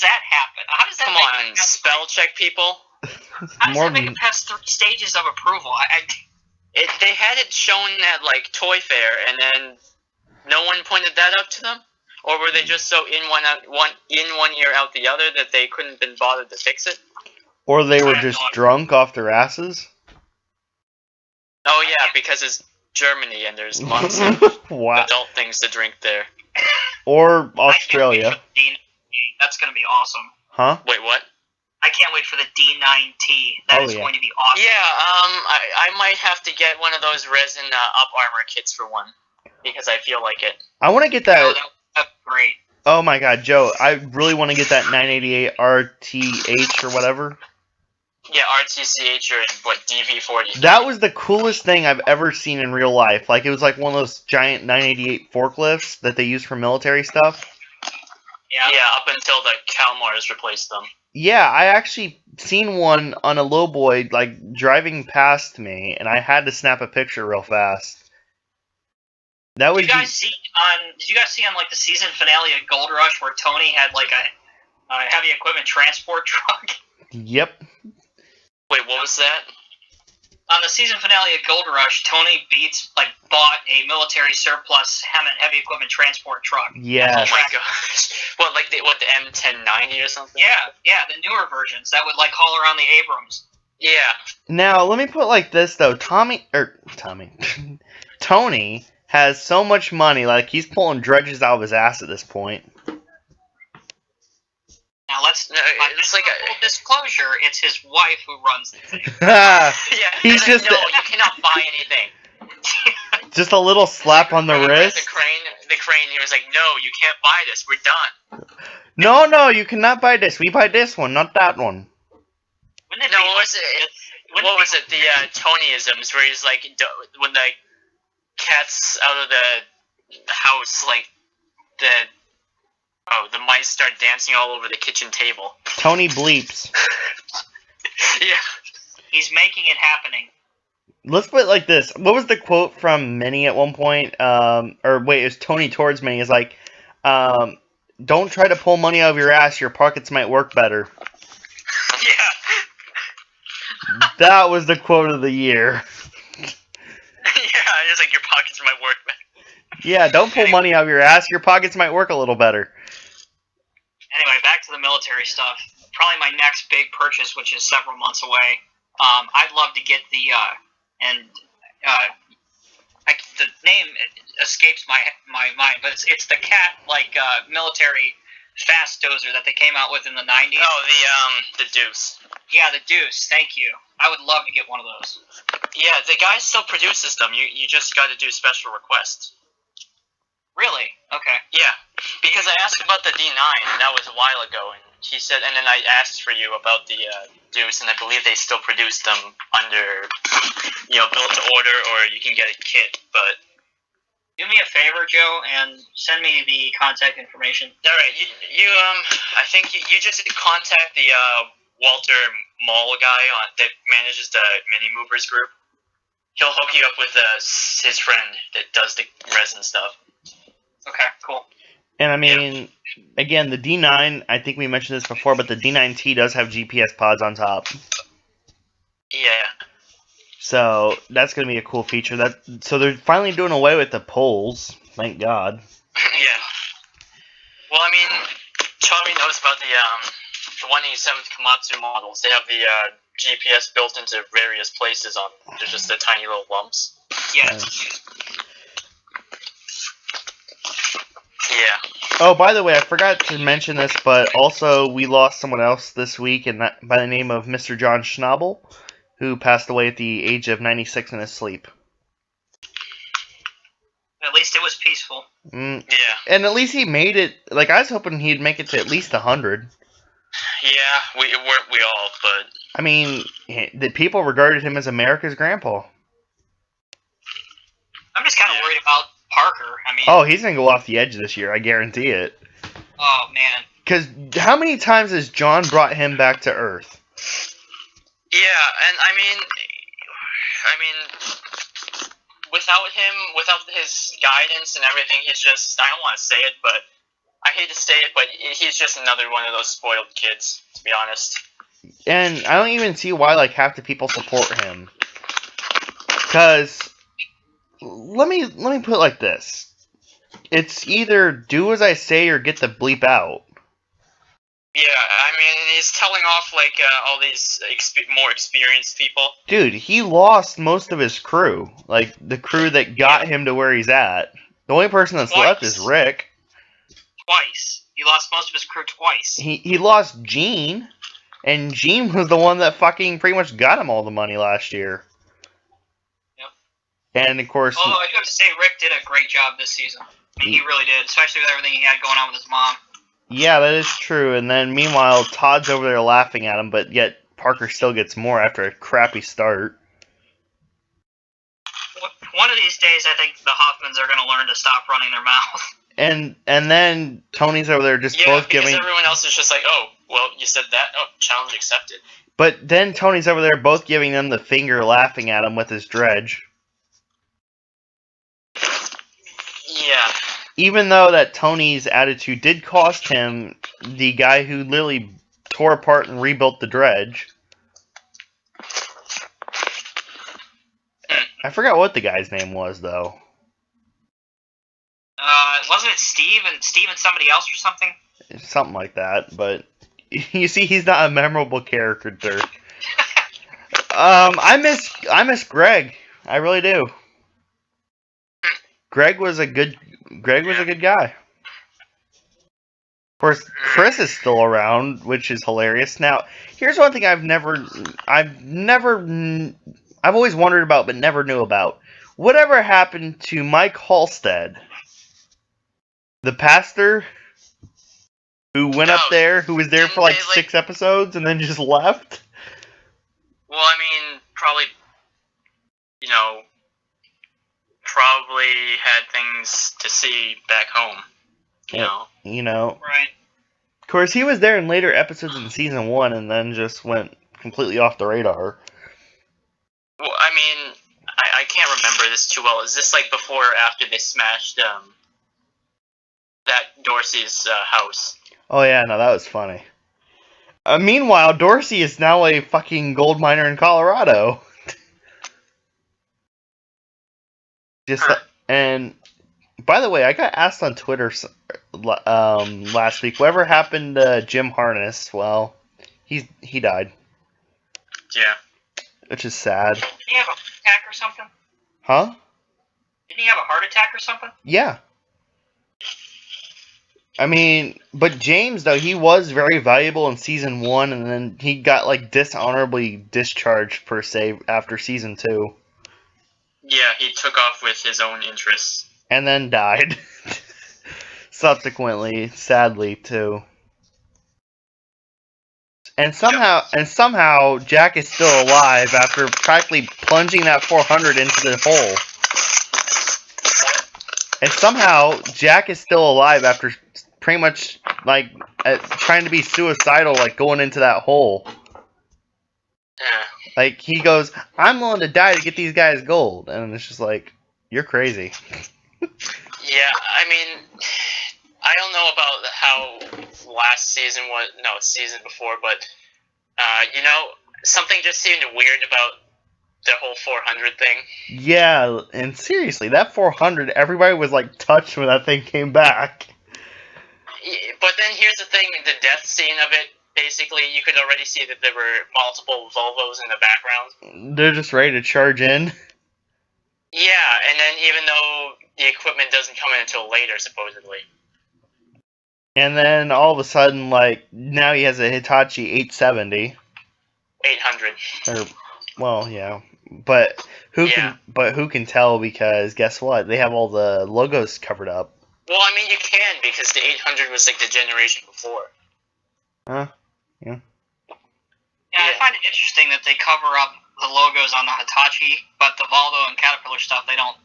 that happen? How does that Come make on, it past spell check people. How does More that make than- it past 3 stages of approval? They had it shown at like Toy Fair, and then no one pointed that out to them, or were they just so in one ear out the other that they couldn't been bothered to fix it? Or they were I have just no idea. drunk off their asses. Oh yeah, because it's Germany and there's lots of Wow. adult things to drink there. Or I can't wait Australia. for the D9T. That's going to be awesome. Huh? Wait, what? I can't wait for the D9T. That Oh, is yeah. going to be awesome. Yeah, I might have to get one of those resin up armor kits for one because I feel like it. I want to get Oh, that. that's great. Oh my god, Joe. I really want to get that 988 RTH or whatever. Yeah, RTCH or what DV40. That was the coolest thing I've ever seen in real life. Like, it was like one of those giant 988 forklifts that they use for military stuff. Yeah. Yeah, up until the Calmars replaced them. Yeah, I actually seen one on a lowboy, like, driving past me, and I had to snap a picture real fast. That was Did you guys see on like the season finale of Gold Rush where Tony had like a heavy equipment transport truck? Yep. Wait, what was that? On the season finale of Gold Rush, Tony bought a military surplus heavy equipment transport truck. Yeah. Oh my gosh. What, like the M1090 or something? Yeah, the newer versions that would like haul around the Abrams. Yeah. Now, let me put it like this, though. Tony has so much money, like, he's pulling dredges out of his ass at this point. Now let's it's like full disclosure, it's his wife who runs the thing. Yeah, He's they're just like, no, you cannot buy anything. just a little slap on the When he read wrist. The crane, he was like, no, you can't buy this, we're done. No, you cannot buy this. We buy this one, not that one. Wouldn't it No, be what was it? What was it? The Tonyisms, where he's like, when the cat's out of the house, like, the mice start dancing all over the kitchen table. Tony bleeps. Yeah. He's making it happening. Let's put it like this. What was the quote from Minnie at one point? Or wait, it was Tony towards Minnie. It's like, don't try to pull money out of your ass. Your pockets might work better. Yeah. That was the quote of the year. Yeah, it's like your pockets might work better. Yeah, don't pull money out of your ass. Your pockets might work a little better. Anyway, back to the military stuff. Probably my next big purchase, which is several months away. I'd love to get the and The name escapes my mind, but it's the cat military fast dozer that they came out with in the 90s. Oh, the Deuce. Yeah, the Deuce. Thank you. I would love to get one of those. Yeah, the guy still produces them. You just got to do special requests. Really? Okay. Yeah, because I asked about the D9, and that was a while ago, and he said, and then I asked for you about the Deuce, and I believe they still produce them under, built to order, or you can get a kit, but... Do me a favor, Joe, and send me the contact information. All right, I think you just contact the Walter Mall guy that manages the Mini Movers group. He'll hook you up with his friend that does the resin stuff. Okay, cool. And I mean, again, the D9, I think we mentioned this before, but the D9T does have GPS pods on top. Yeah. So that's going to be a cool feature. So they're finally doing away with the poles. Thank God. Yeah. Well, I mean, Charlie knows about the 187th Komatsu models. They have the GPS built into various places they're just the tiny little lumps. Yeah. Yeah. Oh, by the way, I forgot to mention this, but also we lost someone else this week by the name of Mr. John Schnabel, who passed away at the age of 96 in his sleep. At least it was peaceful. Yeah. And at least he made it. Like, I was hoping he'd make it to at least 100. Yeah, we all, but... I mean, the people regarded him as America's grandpa. I'm just kind of worried about Parker. I mean... Oh, he's going to go off the edge this year, I guarantee it. Oh, man. Because how many times has John brought him back to Earth? Yeah, and I mean, without him, without his guidance and everything, he's just, I don't want to say it, but I hate to say it, but he's just another one of those spoiled kids, to be honest. And I don't even see why, like, half the people support him. Because, let me put it like this. It's either do as I say or get the bleep out. Yeah, I mean, he's telling off, all these more experienced people. Dude, he lost most of his crew. Like, the crew that got him to where he's at. The only person that's left is Rick. Twice. He lost most of his crew twice. He lost Gene, and Gene was the one that fucking pretty much got him all the money last year. Yep. And, of course... Although, I do have to say, Rick did a great job this season. I mean, he really did, especially with everything he had going on with his mom. Yeah, that is true. And then, meanwhile, Todd's over there laughing at him, but yet Parker still gets more after a crappy start. One of these days, I think the Hoffmans are going to learn to stop running their mouth. And then Tony's over there just both giving... Yeah, because everyone else is just like, oh, well, you said that? Oh, challenge accepted. But then Tony's over there both giving them the finger, laughing at him with his dredge. Yeah. Even though that Tony's attitude did cost him the guy who literally tore apart and rebuilt the dredge. I forgot what the guy's name was, though. Wasn't it Steve and somebody else or something? Something like that, but you see, he's not a memorable character. I miss Greg. I really do. Greg was a good guy. Of course, Chris is still around, which is hilarious. Now, here's one thing I've always wondered about, but never knew about. Whatever happened to Mike Halstead, the pastor who went up there, who was there for like 6 episodes and then just left? Well, I mean, probably had things to see back home. You know. Right. Of course, he was there in later episodes in season 1 and then just went completely off the radar. Well, I mean, I can't remember this too well. Is this like before or after they smashed that Dorsey's house? Oh yeah, no, that was funny. Meanwhile, Dorsey is now a fucking gold miner in Colorado. And by the way, I got asked on Twitter last week, whatever happened to Jim Harness? Well, he died. Yeah. Which is sad. Did he have a attack or something? Huh? Didn't he have a heart attack or something? Yeah. I mean, but James, though, he was very valuable in Season 1, and then he got, like, dishonorably discharged, per se, after Season 2. Yeah, he took off with his own interests. And then died. Subsequently, sadly, too. And somehow, Jack is still alive after practically plunging that 400 into the hole. And somehow, Jack is still alive after pretty much, like, trying to be suicidal, like, going into that hole. Yeah. Like, he goes, I'm willing to die to get these guys gold. And it's just like, you're crazy. Yeah, I mean, I don't know about how last season was, no, season before, but, something just seemed weird about the whole 400 thing. Yeah, and seriously, that 400, everybody was, like, touched when that thing came back. But then here's the thing, the death scene of it, basically, you could already see that there were multiple Volvos in the background. They're just ready to charge in. Yeah, and then even though the equipment doesn't come in until later, supposedly. And then all of a sudden, like, now he has a Hitachi 870. 800. Or, well, yeah. But who can tell, because guess what? They have all the logos covered up. Well, I mean, you can, because the 800 was like the generation before. Yeah. Yeah, I find it interesting that they cover up the logos on the Hitachi, but the Volvo and Caterpillar stuff they don't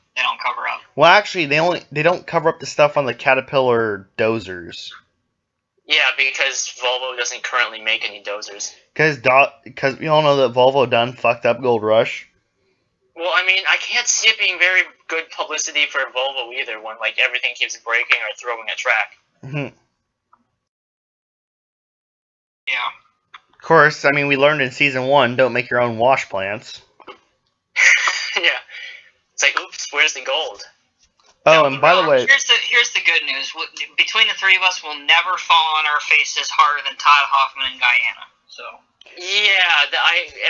cover up. Well, actually, they don't cover up the stuff on the Caterpillar dozers. Yeah, because Volvo doesn't currently make any dozers. Because we all know that Volvo done fucked up Gold Rush. Well, I mean, I can't see it being very good publicity for Volvo either, when like everything keeps breaking or throwing a track. Mm-hmm. Yeah. Of course, I mean, we learned in Season 1, don't make your own wash plants. Yeah. It's like, oops, where's the gold? Oh, and by the way... Here's the good news. Between the three of us, we'll never fall on our faces harder than Todd Hoffman and Guyana. So. Yeah,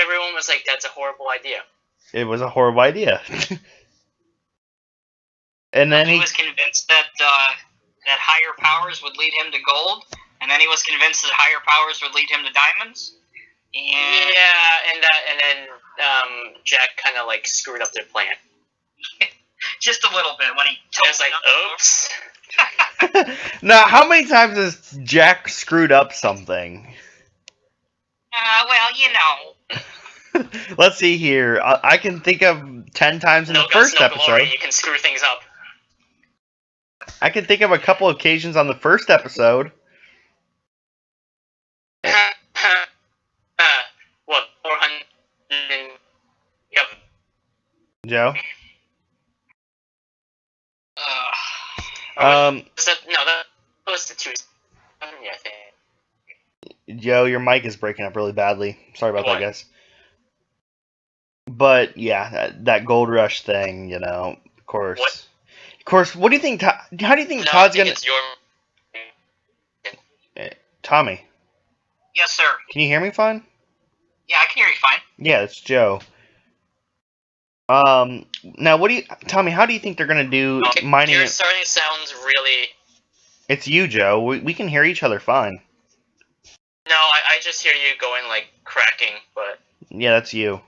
everyone was like, that's a horrible idea. It was a horrible idea. And then he was convinced that higher powers would lead him to gold, and then he was convinced that higher powers would lead him to diamonds. And and then Jack kind of like screwed up their plan. Just a little bit when he told was like, oops. Now, how many times has Jack screwed up something? Well, you know. Let's see here. I can think of 10 times in the first episode. Glory, you can screw things up. I can think of a couple occasions on the first episode. What, 400? Yep. Joe? That was the 2. Yeah, I think. Joe, your mic is breaking up really badly. Sorry about that, guys. But, yeah, that Gold Rush thing, of course. What? Of course, what do you think, how do you think Todd's gonna... Tommy. Yes, sir. Can you hear me fine? Yeah, I can hear you fine. Yeah, it's Joe. Now, Tommy, how do you think they're gonna do mining... You're starting to sound really... It's you, Joe. We can hear each other fine. No, I just hear you going, like, cracking, but... Yeah, that's you.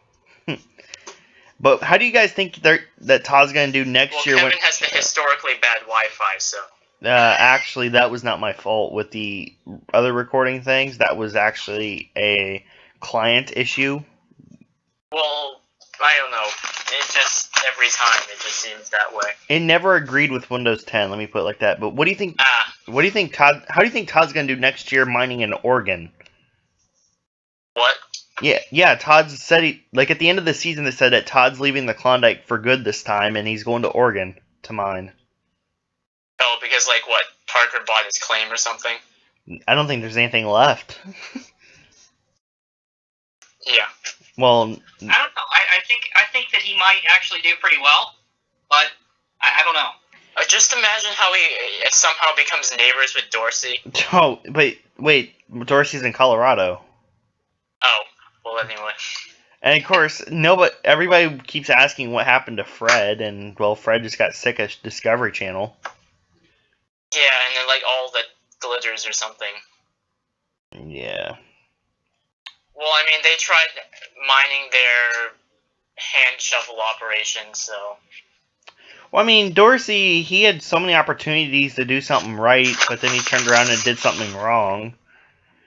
But how do you guys think that Todd's going to do next year? Kevin has the historically bad Wi-Fi, so... Actually, that was not my fault with the other recording things. That was actually a client issue. Well, I don't know. It just, every time, it just seems that way. It never agreed with Windows 10, let me put it like that. But what do you think... How do you think Todd's going to do next year mining in Oregon? What? Yeah, Todd said at the end of the season, they said that Todd's leaving the Klondike for good this time, and he's going to Oregon to mine. Oh, because, like, what, Parker bought his claim or something? I don't think there's anything left. Yeah. Well... I don't know. I think that he might actually do pretty well, but I don't know. Just imagine how he somehow becomes neighbors with Dorsey. Oh, wait, Dorsey's in Colorado. Oh. Well, anyway. And of course, everybody keeps asking what happened to Fred, and well, Fred just got sick of Discovery Channel. Yeah, and then like all the glitters or something. Yeah. Well, I mean, they tried mining their hand shovel operation, so. Well, I mean, Dorsey, he had so many opportunities to do something right, but then he turned around and did something wrong.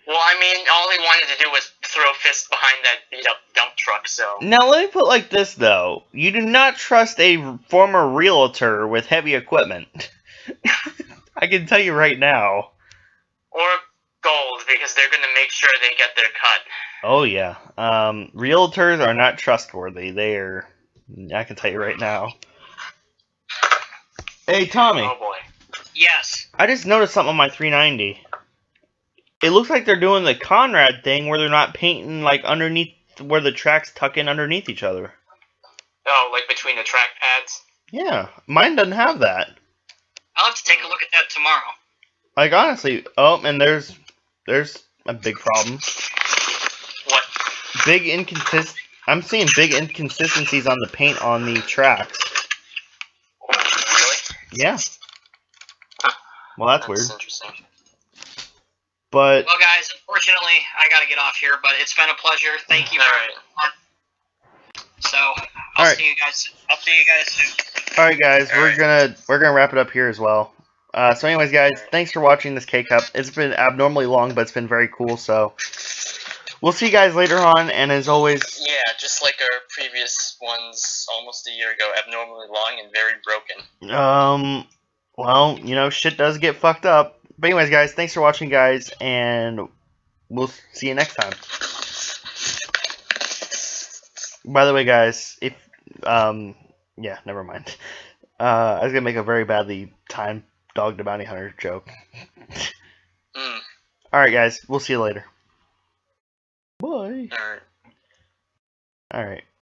Well, I mean, all he wanted to do was throw fists behind that beat-up dump truck, so. Now, let me put it like this, though. You do not trust a former realtor with heavy equipment. I can tell you right now. Or gold, because they're going to make sure they get their cut. Oh, yeah. Realtors are not trustworthy. They are... I can tell you right now. Hey, Tommy. Oh, boy. Yes. I just noticed something on my 390. It looks like they're doing the Conrad thing where they're not painting, like, underneath where the tracks tuck in underneath each other. Oh, like between the track pads? Yeah. Mine doesn't have that. I'll have to take a look at that tomorrow. Like, honestly... Oh, and there's a big problem. What? I'm seeing big inconsistencies on the paint on the tracks. Really? Yeah. Well, that's weird. Interesting. But Well, guys, unfortunately, I gotta get off here, but it's been a pleasure. Thank you. All right. So, All I'll right. see you guys. I'll see you guys soon. all right, guys, All we're gonna wrap it up here as well. So, anyways, guys, thanks for watching this K-Cup. It's been abnormally long, but it's been very cool. So, we'll see you guys later on. And as always, Yeah, just like our previous ones almost a year ago, abnormally long and very broken. well, you know, shit does get fucked up. But anyways, guys, thanks for watching, guys, and we'll see you next time. By the way, guys, if yeah, never mind. I was gonna make a very badly timed Dog the Bounty Hunter joke. Alright, guys, we'll see you later. Bye. Alright. Alright.